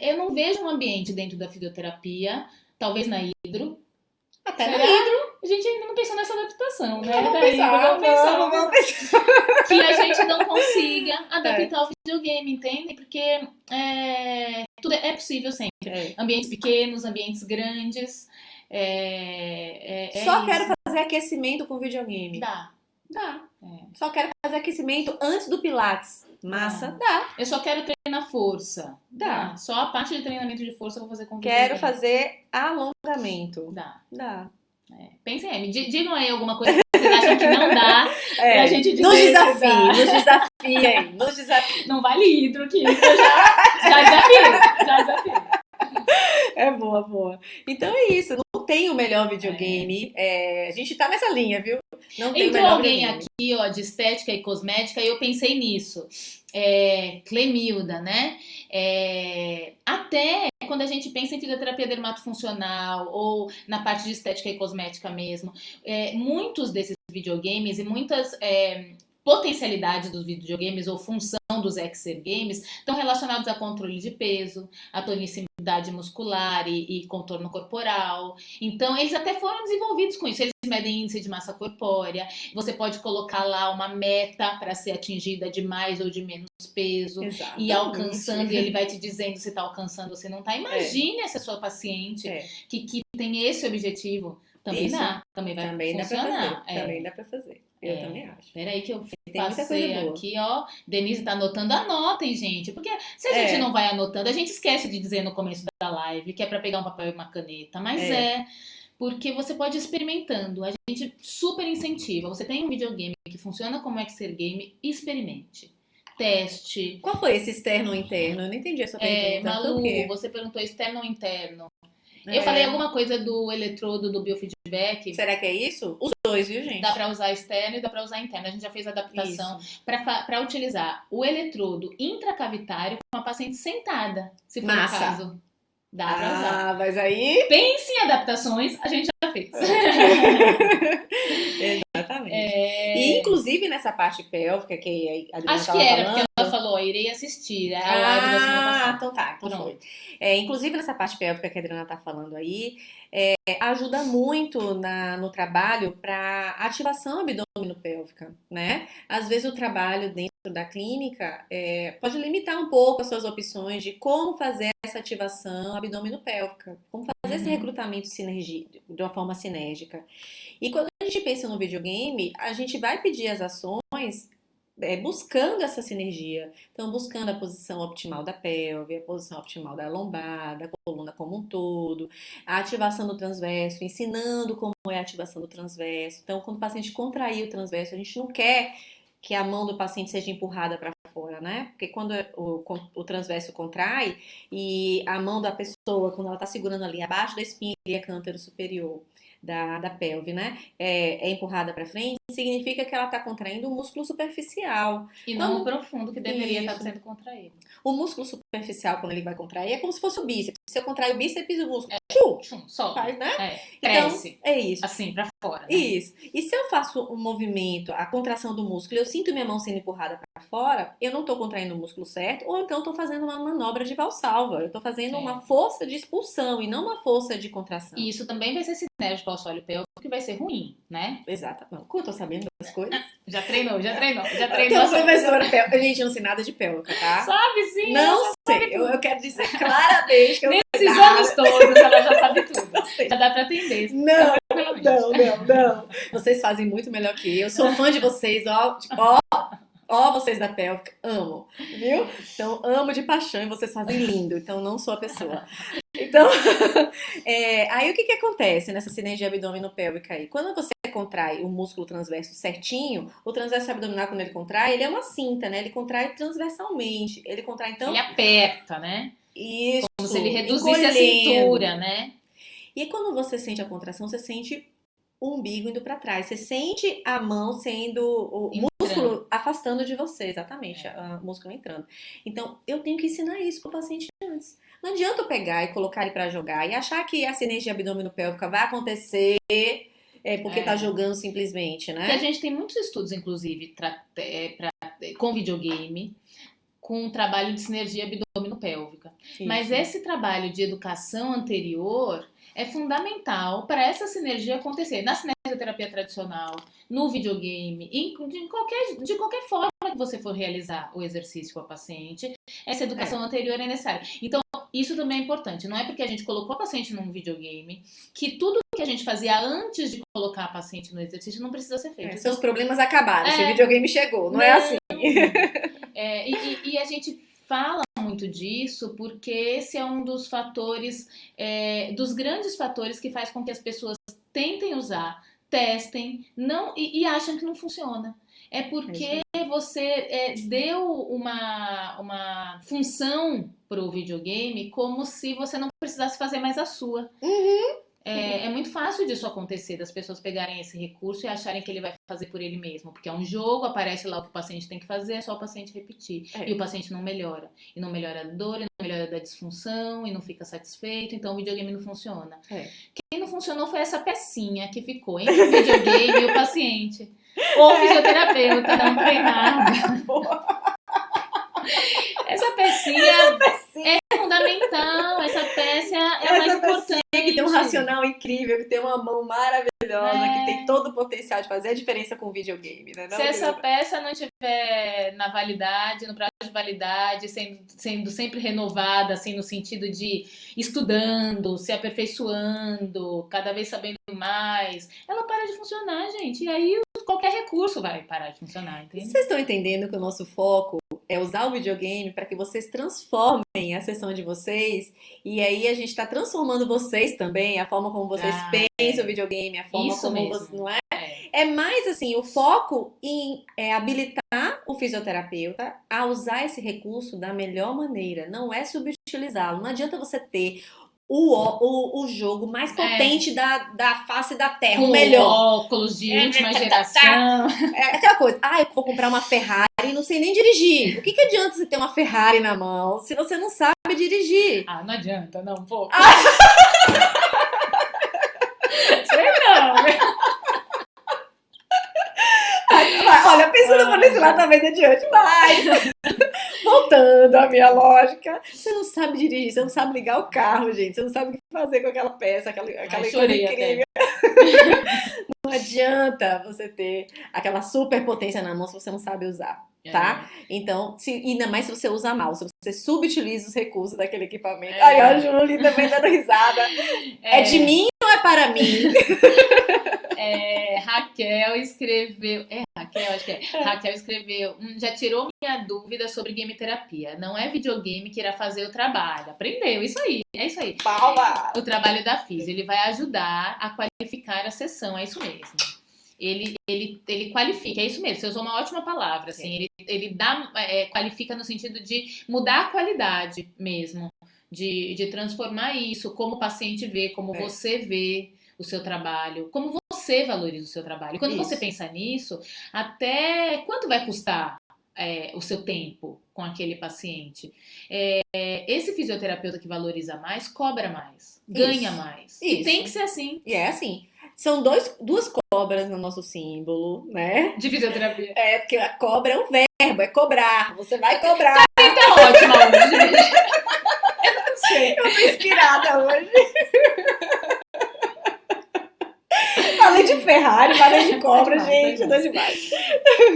Eu não vejo um ambiente dentro da fisioterapia, talvez na hidro. Até na hidro. A gente ainda não pensou nessa adaptação, né? Vamos pensar. Que a gente não consiga adaptar o videogame, entende? Porque tudo é possível sempre. Ambientes pequenos, ambientes grandes. Só quero fazer aquecimento com videogame. Dá. Só quero fazer aquecimento antes do Pilates. Massa, dá. Eu só quero treinar força. Dá. Só a parte de treinamento de força eu vou fazer com videogame. Quero fazer alongamento. Dá. Pensem aí, me digam aí alguma coisa que vocês acham que não dá pra gente dizer. Nos desafie. Não vale hidro aqui, já desafio. É boa. Então é isso, não tem o melhor videogame. A gente tá nessa linha, viu? Não tem Entrou o melhor alguém videogame. aqui, ó, de estética e cosmética, e eu pensei nisso. Clemilda, né? Até quando a gente pensa em fisioterapia dermatofuncional ou na parte de estética e cosmética mesmo, muitos desses videogames e muitas potencialidades dos videogames ou função dos exergames estão relacionados a controle de peso, a tonicidade muscular e contorno corporal. Então, eles até foram desenvolvidos com isso. Eles medem índice de massa corpórea. Você pode colocar lá uma meta para ser atingida de mais ou de menos peso. Exatamente. E alcançando, e ele vai te dizendo se está alcançando ou se não está. Imagine essa sua paciente que tem esse objetivo. Também dá. Também vai funcionar. Também dá pra fazer. Eu também acho. Peraí que eu passei aqui, ó. Denise tá anotando. Anotem, gente. Porque se a gente não vai anotando, a gente esquece de dizer no começo da live que é pra pegar um papel e uma caneta. Mas porque você pode ir experimentando. A gente super incentiva. Você tem um videogame que funciona como exergame, experimente. Teste. Qual foi esse externo ou interno? Eu não entendi essa pergunta. Malu, você perguntou externo ou interno. Eu falei alguma coisa do eletrodo, do biofeedback. Será que é isso? Os dois, viu, gente? Dá pra usar externo e dá pra usar interno. A gente já fez a adaptação pra utilizar o eletrodo intracavitário com a paciente sentada, se for o caso. Dá pra usar. Mas aí... Pense em adaptações, a gente já fez. Exatamente. E, inclusive nessa parte pélvica que a Adriana Acho que estava era, falando. porque ela falou, irei assistir a live da semana passada. Então tá, então Pronto. foi. Inclusive nessa parte pélvica que a Adriana tá falando aí, ajuda muito no trabalho para ativação abdominopélvica, né? Às vezes o trabalho dentro da clínica pode limitar um pouco as suas opções de como fazer essa ativação abdominopélvica, como fazer esse recrutamento de uma forma sinérgica. E quando a gente pensa no videogame, a gente vai pedir as ações buscando essa sinergia. Então, buscando a posição optimal da pelve, a posição optimal da lombar, da coluna como um todo, a ativação do transverso, ensinando como é a ativação do transverso. Então, quando o paciente contrair o transverso, a gente não quer que a mão do paciente seja empurrada para fora, né? Porque quando o transverso contrai e a mão da pessoa, quando ela está segurando ali abaixo da espinha cântaro superior da pelve, né? É empurrada para frente, significa que ela está contraindo o músculo superficial. E não o profundo, que deveria estar sendo contraído. O músculo superficial, quando ele vai contrair, é como se fosse o bíceps. Se eu contrair o bíceps, o músculo só faz, né? Cresce. Então, é isso. Assim, para fora. Né? Isso. E se eu faço um movimento, a contração do músculo, eu sinto minha mão sendo empurrada para fora, eu não estou contraindo o músculo certo, ou então estou fazendo uma manobra de valsalva. Eu estou fazendo uma força de expulsão e não uma força de contração. E isso também vai ser sinérgico ao assoalho pélvico, que vai ser ruim, né? Exato. Como eu tô sabendo das coisas? Já treinou. Eu sou professora pélvica. Gente, eu não sei nada de pélvica, tá? Sabe sim. Não sei. Eu quero dizer claramente que eu nesses anos todos, ela já sabe tudo. Já dá pra atender. Não. Vocês fazem muito melhor que eu. Sou fã de vocês, ó, vocês da pélvica, amo, viu? Então, amo de paixão e vocês fazem lindo, então não sou a pessoa. Então, aí o que acontece nessa sinergia abdominopélvica aí? Quando você contrai o músculo transverso certinho, o transverso abdominal, quando ele contrai, ele é uma cinta, né? Ele contrai transversalmente. Ele contrai, então... Ele aperta, né? Isso. Como se ele reduzisse a cintura, né? E quando você sente a contração, você sente o umbigo indo para trás. Você sente a mão sendo... o músculo afastando de você, exatamente. O músculo entrando. Então, eu tenho que ensinar isso pro paciente antes. Não adianta eu pegar e colocar ele para jogar e achar que a sinergia abdominopélvica vai acontecer porque tá jogando simplesmente, né? Porque a gente tem muitos estudos, inclusive, com videogame, com trabalho de sinergia abdominopélvica. Mas esse trabalho de educação anterior é fundamental para essa sinergia acontecer na cinesioterapia tradicional, no videogame, de qualquer forma que você for realizar o exercício com a paciente, essa educação anterior é necessária. Então, isso também é importante. Não é porque a gente colocou a paciente num videogame que tudo que a gente fazia antes de colocar a paciente no exercício não precisa ser feito. Seus problemas acabaram, se o videogame chegou, não é assim. E a gente fala muito disso porque esse é um dos fatores, dos grandes fatores que faz com que as pessoas tentem usar, testem e acham que não funciona. É porque você deu uma função pro videogame como se você não precisasse fazer mais a sua. É muito fácil disso acontecer, das pessoas pegarem esse recurso e acharem que ele vai fazer por ele mesmo. Porque é um jogo, aparece lá o que o paciente tem que fazer, é só o paciente repetir. E o paciente não melhora. E não melhora a dor, e não melhora da disfunção, e não fica satisfeito, então o videogame não funciona. Quem não funcionou foi essa pecinha que ficou entre o videogame e o paciente. Ou o fisioterapeuta não treinado. Essa pecinha é fundamental. Essa peça é a mais importante. Que tem um racional incrível, que tem uma mão maravilhosa, que tem todo o potencial de fazer a diferença com o videogame, né? Se essa peça não estiver na validade, no prazo de validade, sendo sempre renovada, assim, no sentido de estudando, se aperfeiçoando, cada vez sabendo mais, ela para de funcionar, gente. E aí qualquer recurso vai parar de funcionar, entende? Vocês estão entendendo que o nosso foco é usar o videogame para que vocês transformem a sessão de vocês, e aí a gente está transformando vocês também, a forma como vocês pensam o videogame, a forma isso como mesmo. vocês, não é? É mais assim, o foco em habilitar o fisioterapeuta a usar esse recurso da melhor maneira, não é subutilizá-lo. Não adianta você ter o jogo mais potente da face da Terra, o melhor. Óculos de última geração. É aquela coisa, eu vou comprar uma Ferrari e não sei nem dirigir. O que adianta você ter uma Ferrari na mão se você não sabe dirigir? Não adianta, não, pô. Sei não. Olha, pensando por esse lado, talvez adiante, mas voltando à minha lógica, você não sabe dirigir, você não sabe ligar o carro, gente, você não sabe o que fazer com aquela peça, aquela coisa incrível. Não adianta você ter aquela super potência na mão se você não sabe usar, tá? Então, ainda mais se você usa mal, se você subutiliza os recursos daquele equipamento. Aí a Julie também dando risada. É de mim ou é para mim? Raquel escreveu. Raquel, acho que é. Raquel escreveu. Já tirou minha dúvida sobre game terapia. Não é videogame que irá fazer o trabalho. Aprendeu, isso aí. É isso aí. Palma! O trabalho da Físio. Ele vai ajudar a qualificar a sessão. É isso mesmo. Ele qualifica, é isso mesmo. Você usou uma ótima palavra. Assim, ele dá, qualifica no sentido de mudar a qualidade mesmo. De transformar isso, como o paciente vê, como você vê o seu trabalho, como você valoriza o seu trabalho. Quando você pensa nisso, até quanto vai custar o seu tempo com aquele paciente? Esse fisioterapeuta que valoriza mais, cobra mais, ganha mais. E tem que ser assim. E é assim. São duas cobras no nosso símbolo, né? De fisioterapia. Porque a cobra é um verbo, é cobrar. Você vai cobrar. Tá ótimo hoje, gente. Eu não sei. Eu tô inspirada hoje. Falei de Ferrari, falei de cobra, gente. Eu tô demais.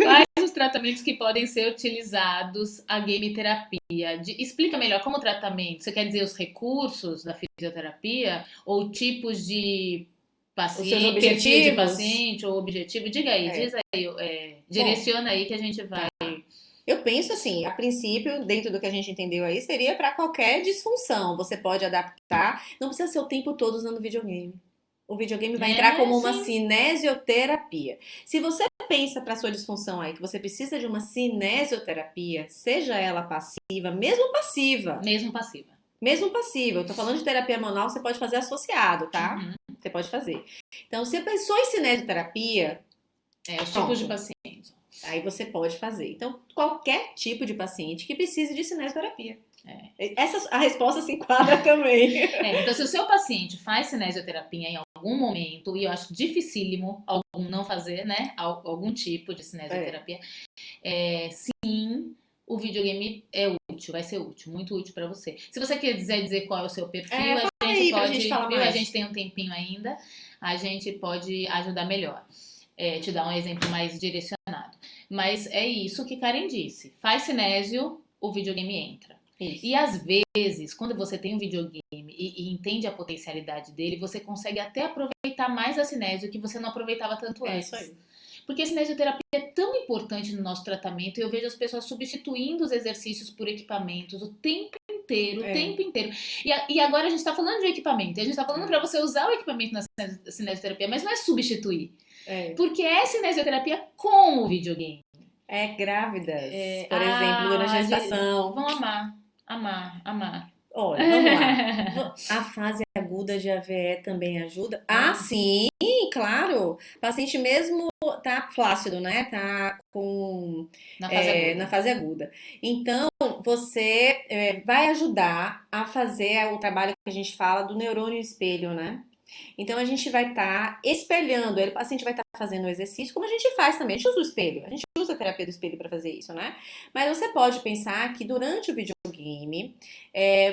Quais os tratamentos que podem ser utilizados a game terapia? Explica melhor como tratamento. Você quer dizer os recursos da fisioterapia? Ou tipos de paciente, perfil de paciente ou objetivo? Diga aí, diz aí, direciona aí que a gente vai. Eu penso assim, a princípio, dentro do que a gente entendeu aí, seria para qualquer disfunção. Você pode adaptar, não precisa ser o tempo todo usando videogame. O videogame vai entrar como uma cinesioterapia. Se você pensa para sua disfunção aí que você precisa de uma cinesioterapia, seja ela passiva, mesmo passiva. Mesmo passiva. Eu tô falando de terapia manual, você pode fazer associado, tá? Você pode fazer. Então, se pensou em cinesioterapia... os tipos de pacientes. Aí você pode fazer. Então, qualquer tipo de paciente que precise de cinesioterapia. A resposta se enquadra também. Então, se o seu paciente faz cinesioterapia em algum momento, e eu acho dificílimo algum não fazer, né? Algum tipo de cinesioterapia, sim, o videogame é útil, vai ser útil, muito útil para você. Se você quiser dizer qual é o seu perfil, a gente pode, a gente tem um tempinho ainda, a gente pode ajudar melhor. Te dar um exemplo mais direcionado. Mas é isso que Karen disse. Faz cinésio, o videogame entra. Isso. E às vezes, quando você tem um videogame e entende a potencialidade dele, você consegue até aproveitar mais a cinésio que você não aproveitava tanto antes. Isso aí. Porque a cinesioterapia é tão importante no nosso tratamento e eu vejo as pessoas substituindo os exercícios por equipamentos o tempo inteiro, o tempo inteiro. E agora a gente está falando de equipamento. E a gente está falando para você usar o equipamento na cinesioterapia, mas não é substituir. Porque é cinesioterapia com o videogame. Grávidas, por exemplo, durante a gestação. Vão amar. Olha, vamos lá. A fase aguda de AVE também ajuda? Sim, claro. O paciente mesmo tá flácido, né? Tá na fase aguda. Então, você vai ajudar a fazer o trabalho que a gente fala do neurônio espelho, né? Então, a gente vai estar espelhando ele, o paciente vai estar fazendo o exercício, como a gente faz também. A gente usa o espelho, a gente usa a terapia do espelho para fazer isso, né? Mas você pode pensar que durante o videogame,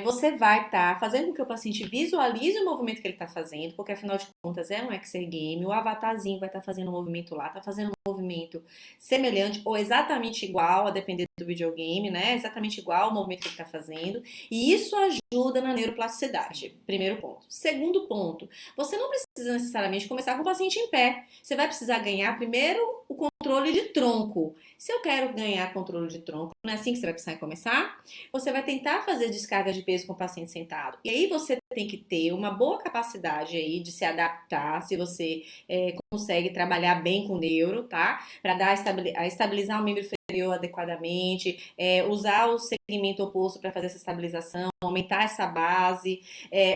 você vai estar fazendo com que o paciente visualize o movimento que ele está fazendo, porque afinal de contas é um exergame, o avatarzinho vai estar fazendo um movimento lá, está fazendo um movimento semelhante ou exatamente igual, a depender do videogame, né? Exatamente igual ao movimento que ele está fazendo. E isso ajuda na neuroplasticidade. Primeiro ponto. Segundo ponto, você não precisa necessariamente começar com o paciente em pé. Você vai precisar ganhar primeiro o controle de tronco. Se eu quero ganhar controle de tronco, não é assim que você vai precisar começar? Você vai tentar fazer descarga de peso com o paciente sentado. E aí você tem que ter uma boa capacidade aí de se adaptar, se você consegue trabalhar bem com o neuro, tá? Para estabilizar o membro inferior adequadamente, usar o segmento oposto para fazer essa estabilização, aumentar essa base.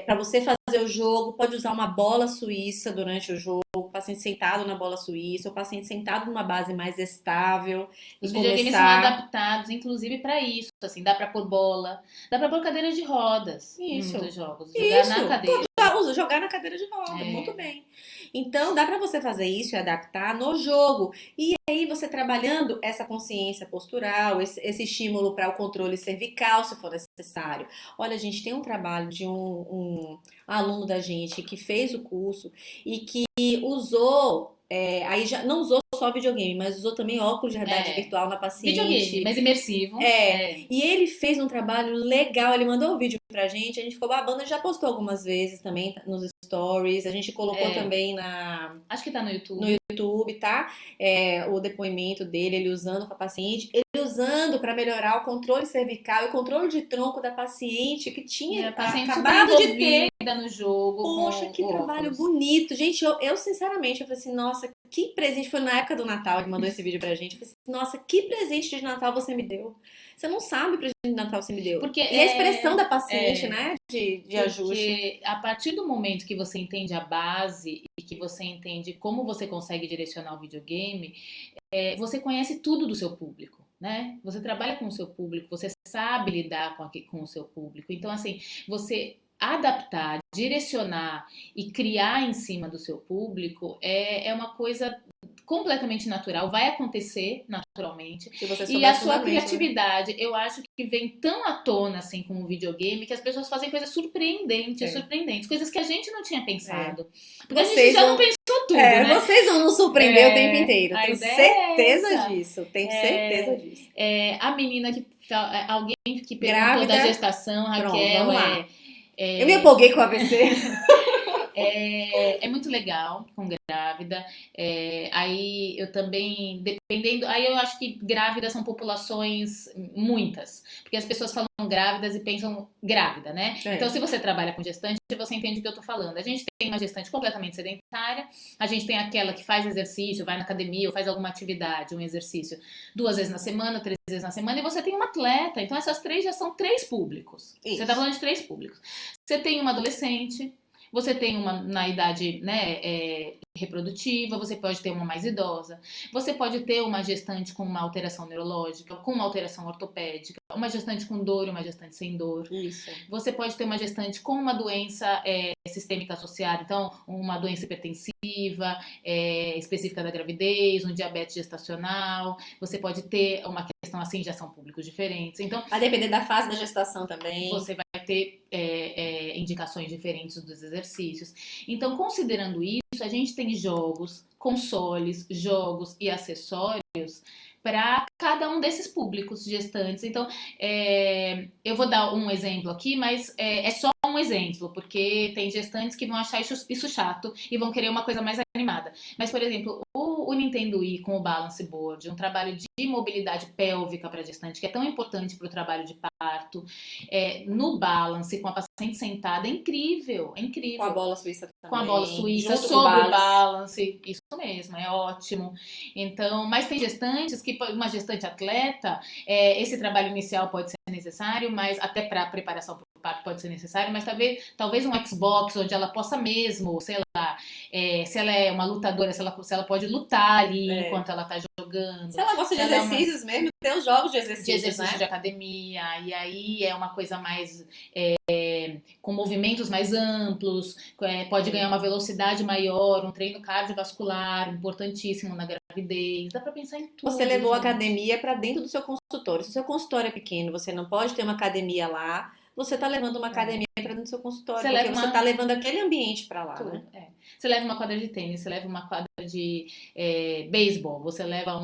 Para você fazer o jogo, pode usar uma bola suíça durante o jogo, o paciente sentado na bola suíça, o paciente sentado numa base mais estável. Os videogames são adaptados, inclusive, para isso. Assim, dá para pôr bola, dá para pôr cadeira de rodas em muitos jogos. Jogar na cadeira. Jogar na cadeira de rodas, muito bem. Então, dá para você fazer isso e adaptar no jogo. E aí você trabalhando essa consciência postural, esse estímulo para o controle cervical, se for necessário. Olha, a gente tem um trabalho de um aluno da gente que fez o curso e que usou, aí já não usou só videogame, mas usou também óculos de realidade virtual na paciente. Videogame, mas imersivo. E ele fez um trabalho legal, ele mandou um vídeo pra gente, a gente ficou babando, ele já postou algumas vezes também nos stories, a gente colocou também acho que tá no YouTube. No YouTube, tá? O depoimento dele, ele usando com a paciente, ele usando para melhorar o controle cervical e o controle de tronco da paciente que tinha acabado de ter no jogo. Poxa, que trabalho bonito. Gente, eu sinceramente, eu falei assim, nossa, que presente. Foi na época do Natal, ele mandou esse vídeo pra gente. Eu falei assim, nossa, que presente de Natal você me deu. Você não sabe o presente de Natal você me deu. Porque e a expressão da paciente, né? De ajuste. Porque a partir do momento que você entende a base e que você entende como você consegue direcionar o videogame, você conhece tudo do seu público. Né? Você trabalha com o seu público, você sabe lidar com o seu público. Então, assim, você adaptar, direcionar e criar em cima do seu público é uma coisa completamente natural, vai acontecer naturalmente. E a sua criatividade, eu acho que vem tão à tona assim com o videogame que as pessoas fazem coisas surpreendentes, coisas que a gente não tinha pensado. Porque a gente já não pensou tudo, né? Vocês vão nos surpreender o tempo inteiro. Tenho certeza disso. Tenho certeza disso. A menina que alguém que perguntou da gestação, Raquel, vamos lá. Eu me empolguei com o AVC. É muito legal com grávida. Aí eu também, dependendo. Aí eu acho que grávidas são populações muitas. Porque as pessoas falam grávidas e pensam grávida, né? Então, se você trabalha com gestante, você entende o que eu tô falando. A gente tem uma gestante completamente sedentária, a gente tem aquela que faz exercício, vai na academia ou faz alguma atividade, um exercício 2 vezes na semana, 3 vezes na semana, e você tem uma atleta. Então, essas 3 já são 3 públicos. Isso. Você tá falando de 3 públicos. Você tem uma adolescente, você tem uma na idade, né, reprodutiva, você pode ter uma mais idosa, você pode ter uma gestante com uma alteração neurológica, com uma alteração ortopédica, uma gestante com dor e uma gestante sem dor. Isso. Você pode ter uma gestante com uma doença sistêmica associada, então uma doença hipertensiva específica da gravidez, um diabetes gestacional, você pode ter uma questão assim, já são públicos diferentes. Então, vai depender da fase da gestação também. Você vai ter indicações diferentes dos exercícios. Então, considerando isso, a gente tem jogos, consoles, jogos e acessórios para cada um desses públicos gestantes. Então, eu vou dar um exemplo aqui, mas é só um exemplo, porque tem gestantes que vão achar isso chato e vão querer uma coisa mais animada. Mas, por exemplo, o Nintendo Wii com o Balance Board, um trabalho de mobilidade pélvica para gestante, que é tão importante para o trabalho de parto, no Balance, com a paciente sentada, é incrível, é incrível. Com a bola suíça também. Com a bola suíça, sobre o Balance, isso mesmo, é ótimo. Então, mas tem gestantes que, uma gestante atleta, esse trabalho inicial pode ser necessário, mas até para preparação para o parto pode ser necessário, mas talvez um Xbox onde ela possa mesmo, sei lá, se ela é uma lutadora, se ela pode lutar ali enquanto ela tá jogando. Se ela gosta de exercícios mesmo, tem os jogos de exercícios, né? De academia, e aí é uma coisa mais com movimentos mais amplos, pode ganhar uma velocidade maior, um treino cardiovascular importantíssimo na gravidez, dá pra pensar em tudo. Você levou a academia para dentro do seu consultório. Se o seu consultório é pequeno, você não pode ter uma academia lá, você tá levando uma academia para dentro do seu consultório, porque você tá levando aquele ambiente para lá, tudo, né? Você leva uma quadra de tênis, você leva uma quadra de beisebol, você leva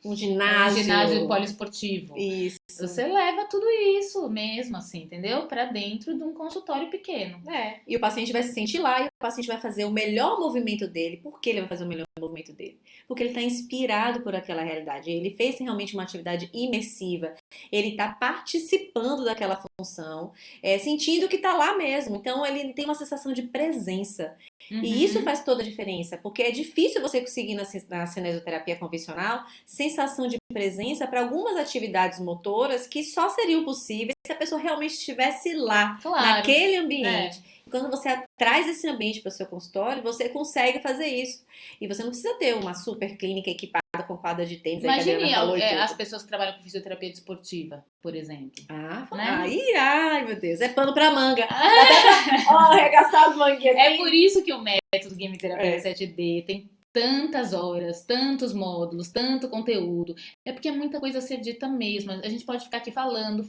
um ginásio poliesportivo. Isso. Você leva tudo isso mesmo, assim, entendeu? Para dentro de um consultório pequeno. E o paciente vai se sentir lá e o paciente vai fazer o melhor movimento dele. Por que ele vai fazer o melhor movimento dele? Porque ele está inspirado por aquela realidade. Ele fez realmente uma atividade imersiva. Ele está participando daquela função, sentindo que está lá mesmo. Então, ele tem uma sensação de presença. Uhum. E isso faz toda a diferença, porque é difícil você conseguir na cinesioterapia convencional sensação de presença para algumas atividades motoras que só seriam possíveis se a pessoa realmente estivesse lá, naquele ambiente. Quando você traz esse ambiente para o seu consultório, você consegue fazer isso. E você não precisa ter uma super clínica equipada com quadra de tênis. Imagine as pessoas que trabalham com fisioterapia desportiva, por exemplo. Ai, meu Deus, é pano pra manga. Arregaçar as manguinhas. É por isso que o método Game Terapia 7D tem tantas horas, tantos módulos, tanto conteúdo. É porque é muita coisa a ser dita mesmo. A gente pode ficar aqui falando.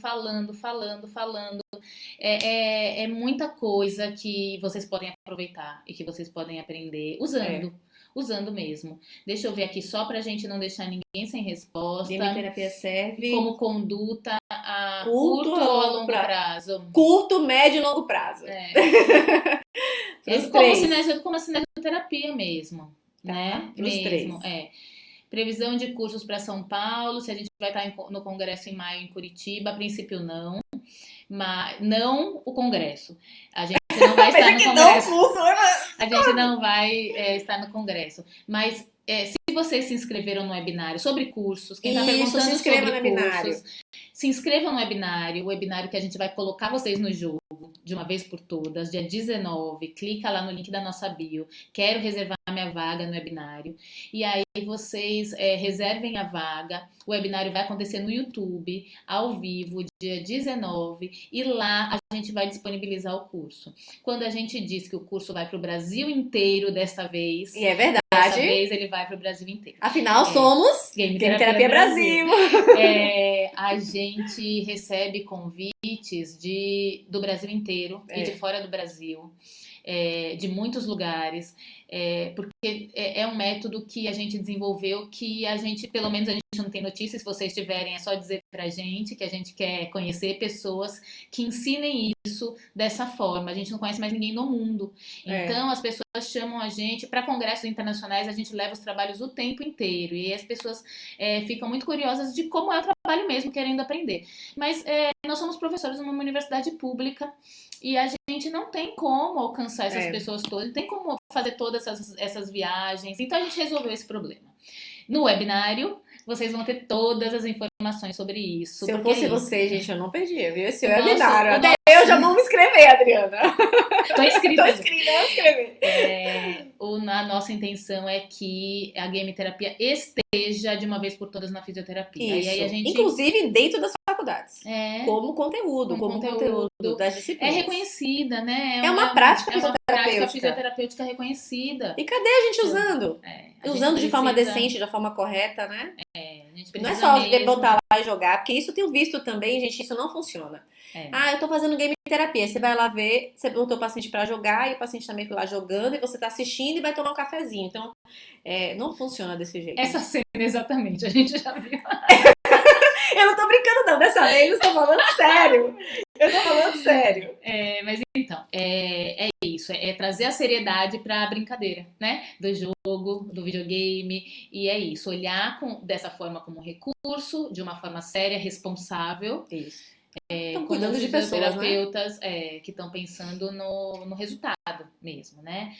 É muita coisa que vocês podem aproveitar e que vocês podem aprender usando. Usando mesmo. Deixa eu ver aqui, só pra gente não deixar ninguém sem resposta. Gameterapia serve como conduta a curto ou a longo prazo? Curto, médio e longo prazo. Como a cinesioterapia mesmo. Né? Mesmo, Previsão de cursos para São Paulo, se a gente vai estar no congresso em maio em Curitiba, a princípio não. Mas não o congresso. A gente não vai estar no congresso. A gente não vai estar no congresso. Mas se vocês se inscreveram no webinário sobre cursos, quem está perguntando sobre cursos, se inscrevam no webinário, o webinário que a gente vai colocar vocês no jogo de uma vez por todas, dia 19, clica lá no link da nossa bio, quero reservar minha vaga no webinário, e aí vocês reservem a vaga, o webinário vai acontecer no YouTube, ao vivo, dia 19, e lá a gente vai disponibilizar o curso. Quando a gente diz que o curso vai para o Brasil inteiro desta vez, e é verdade, dessa vez ele vai para o Brasil inteiro. Afinal, somos Gameterapia Brasil. A gente recebe convites do Brasil inteiro e de fora do Brasil, de muitos lugares, porque é um método que a gente desenvolveu que pelo menos a gente não tem notícia, se vocês tiverem é só dizer pra gente, que a gente quer conhecer pessoas que ensinem isso dessa forma. A gente não conhece mais ninguém no mundo. Então as pessoas chamam a gente para congressos internacionais, a gente leva os trabalhos o tempo inteiro e as pessoas ficam muito curiosas de como é o trabalho mesmo, querendo aprender. Mas nós somos professores numa universidade pública e a gente não tem como alcançar essas pessoas todas, não tem como fazer todas essas viagens. Então a gente resolveu esse problema. No webinário, vocês vão ter todas as informações sobre isso. Se eu fosse você, gente, eu não perdia, viu? Esse webinário. Até eu já vou me inscrever, Adriana. Tô inscrita. Tô inscrita, eu vou escrever. A nossa intenção é que a gameterapia esteja de uma vez por todas na fisioterapia. Isso. E aí a gente... Inclusive dentro das faculdades. Como conteúdo das disciplinas. É reconhecida, né? É uma prática fisioterapêutica reconhecida. E cadê a gente usando? Usando de forma decente, da forma correta, né? Não é só botar lá e jogar, porque isso eu tenho visto também, gente, isso não funciona. Eu tô fazendo game terapia, você vai lá ver, você botou o paciente pra jogar e o paciente tá meio que lá jogando e você tá assistindo e vai tomar um cafezinho. Então, não funciona desse jeito. Essa cena, exatamente, a gente já viu. Eu não tô brincando não, dessa vez eu tô falando sério. Eu tô falando sério. Mas então, é isso, trazer a seriedade pra brincadeira, né? Do jogo, do videogame, e é isso, olhar dessa forma como recurso, de uma forma séria, responsável. Isso. Estão cuidando de pessoas, terapeutas, né? Que estão pensando no resultado mesmo, né?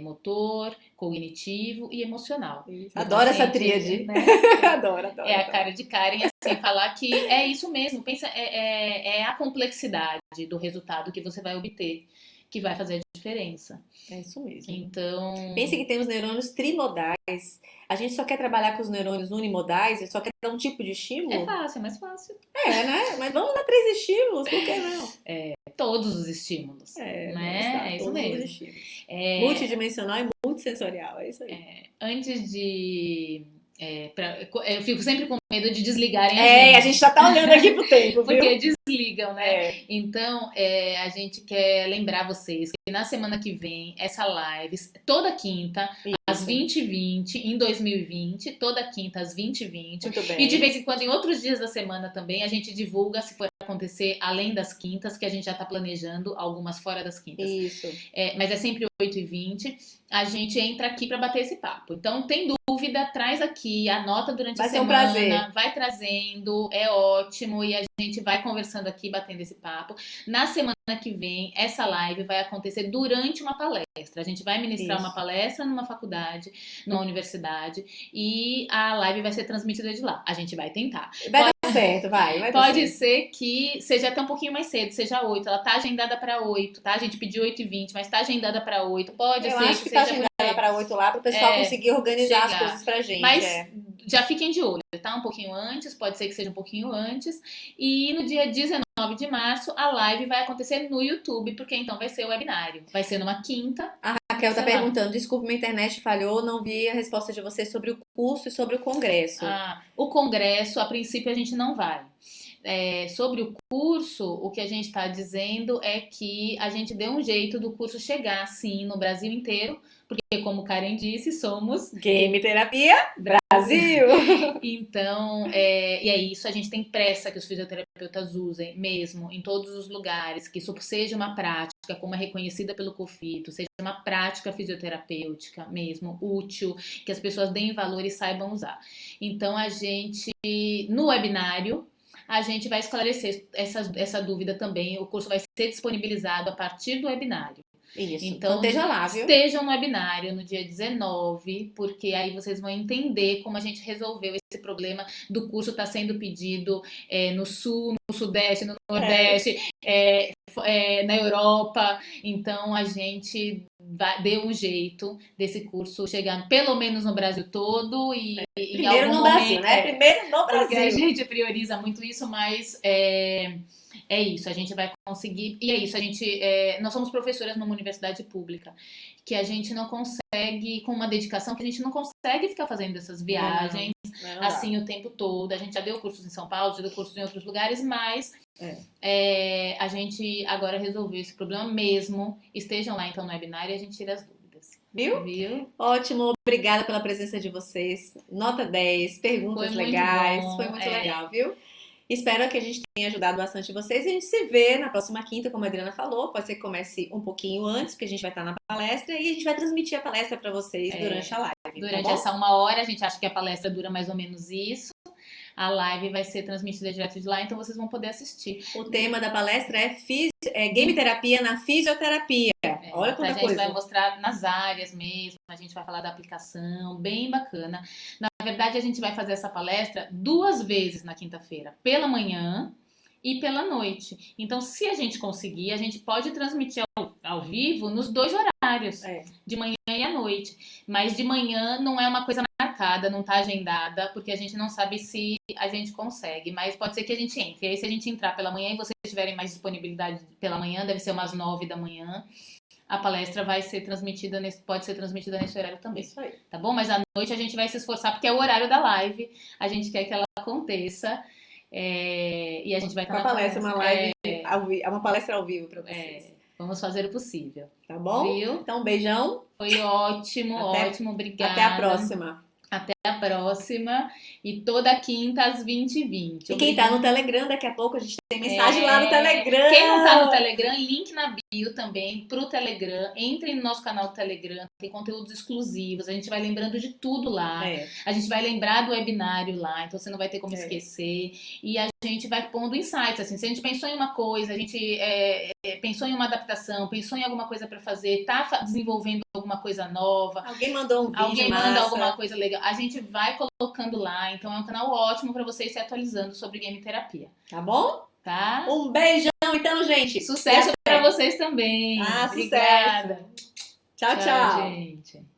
Motor, cognitivo e emocional. Adoro essa tríade. Né? Adoro. A cara de Karen, assim, falar que é isso mesmo. Pensa, a complexidade do resultado que você vai obter que vai fazer a diferença. É isso mesmo. Então... Pense que temos neurônios trimodais. A gente só quer trabalhar com os neurônios unimodais e só quer dar um tipo de estímulo? É fácil, é mais fácil. Né? Mas vamos dar 3 estímulos, por que não? Todos os estímulos. Né? É isso mesmo. Multidimensional e multissensorial, é isso aí. Antes de... eu fico sempre com medo de desligarem a gente. A gente já tá olhando aqui pro tempo, porque desligam, né? Então, a gente quer lembrar vocês que na semana que vem, essa live, toda quinta, às 20h20, em 2020, toda quinta às 20h20. Muito bem. E de vez em quando, em outros dias da semana também, a gente divulga, se for acontecer, além das quintas, que a gente já tá planejando, algumas fora das quintas. Isso. Mas é sempre 8h20. A gente entra aqui para bater esse papo. Então, tem dúvida, traz aqui, anota durante a semana. Vai ser um prazer. Vai trazendo, é ótimo. E a gente vai conversando aqui, batendo esse papo. Na semana que vem, essa live vai acontecer durante uma palestra. A gente vai ministrar uma palestra numa faculdade, numa universidade. E a live vai ser transmitida de lá. A gente vai tentar. Vai dar certo, vai. Pode ser que seja até um pouquinho mais cedo, seja 8. Ela tá agendada para 8, tá? A gente pediu 8h20, mas tá agendada para 8. Pode ser que tá agendada para 8 lá, para o pessoal conseguir organizar as coisas pra gente. Mas já fiquem de olho, tá? Um pouquinho antes, pode ser que seja um pouquinho antes. E no dia 19 de março, a live vai acontecer no YouTube, porque então vai ser o webinário. Vai ser numa quinta. A Raquel tá sei lá. perguntando, desculpa, minha internet falhou, não vi a resposta de vocês sobre o curso e sobre o congresso. O congresso, a princípio, a gente não vai. Sobre o curso, o que a gente está dizendo é que a gente deu um jeito do curso chegar, sim, no Brasil inteiro, porque, como Karen disse, somos Game Terapia Brasil! Então, e é isso, a gente tem pressa que os fisioterapeutas usem mesmo em todos os lugares, que isso seja uma prática, como é reconhecida pelo COFITO, seja uma prática fisioterapêutica mesmo, útil, que as pessoas deem valor e saibam usar. Então, a gente, no webinário, a gente vai esclarecer essa dúvida também, o curso vai ser disponibilizado a partir do webinário. Isso, Então esteja lá, viu? Estejam no webinário no dia 19, porque aí vocês vão entender como a gente resolveu esse problema do curso estar sendo pedido no Sul, no Sudeste, no Nordeste, na Europa. Então a gente deu um jeito desse curso chegar pelo menos no Brasil todo e em Primeiro algum no momento, Brasil, né? Primeiro no porque a Brasil. gente prioriza muito isso, mas é isso, a gente vai conseguir. E é isso, nós somos professoras numa universidade pública, que a gente não consegue, com uma dedicação, que a gente não consegue ficar fazendo essas viagens Não assim o tempo todo. A gente já deu cursos em São Paulo, já deu cursos em outros lugares, mas a gente agora resolveu esse problema mesmo. Estejam lá então no webinar e a gente tira as dúvidas. Viu? Ótimo, obrigada pela presença de vocês. Nota 10, perguntas legais. Foi muito legal, viu? Espero que a gente tenha ajudado bastante vocês. A gente se vê na próxima quinta, como a Adriana falou. Pode ser que comece um pouquinho antes, porque a gente vai estar na palestra e a gente vai transmitir a palestra para vocês durante a live. Durante essa 1 hora, a gente acha que a palestra dura mais ou menos isso. A live vai ser transmitida direto de lá, então vocês vão poder assistir. O tema da palestra é Game Terapia na Fisioterapia. Olha quanta coisa. A gente vai mostrar nas áreas mesmo, a gente vai falar da aplicação, bem bacana. Na verdade, a gente vai fazer essa palestra 2 vezes na quinta-feira, pela manhã e pela noite. Então, se a gente conseguir, a gente pode transmitir ao vivo nos 2 horários, de manhã e à noite. Mas de manhã não é uma coisa marcada, não está agendada, porque a gente não sabe se a gente consegue. Mas pode ser que a gente entre. E aí, se a gente entrar pela manhã e vocês tiverem mais disponibilidade pela manhã, deve ser umas 9 da manhã. A palestra vai ser transmitida pode ser transmitida nesse horário também. Isso aí. Tá bom? Mas à noite a gente vai se esforçar, porque é o horário da live. A gente quer que ela aconteça. E a gente vai estar na palestra, uma live, uma palestra ao vivo para vocês. Vamos fazer o possível. Tá bom? Viu? Então, um beijão. Foi ótimo, obrigada. Até a próxima. Até a próxima. E toda quinta às 20h20. E quem tá no Telegram, daqui a pouco a gente tem mensagem lá no Telegram. Quem não tá no Telegram, link na bio também pro Telegram. Entre no nosso canal do Telegram, tem conteúdos exclusivos. A gente vai lembrando de tudo lá. A gente vai lembrar do webinário lá, então você não vai ter como esquecer. E a gente vai pondo insights, assim. Se a gente pensou em uma coisa, a gente pensou em uma adaptação, pensou em alguma coisa para fazer, tá desenvolvendo alguma coisa nova. Alguém mandou um vídeo, alguém manda alguma coisa legal. A gente vai colocando lá, então é um canal ótimo para vocês se atualizando sobre game terapia. Tá bom? Tá? Um beijão então, gente. Sucesso para vocês também. Obrigada. Sucesso. Tchau, tchau. Gente.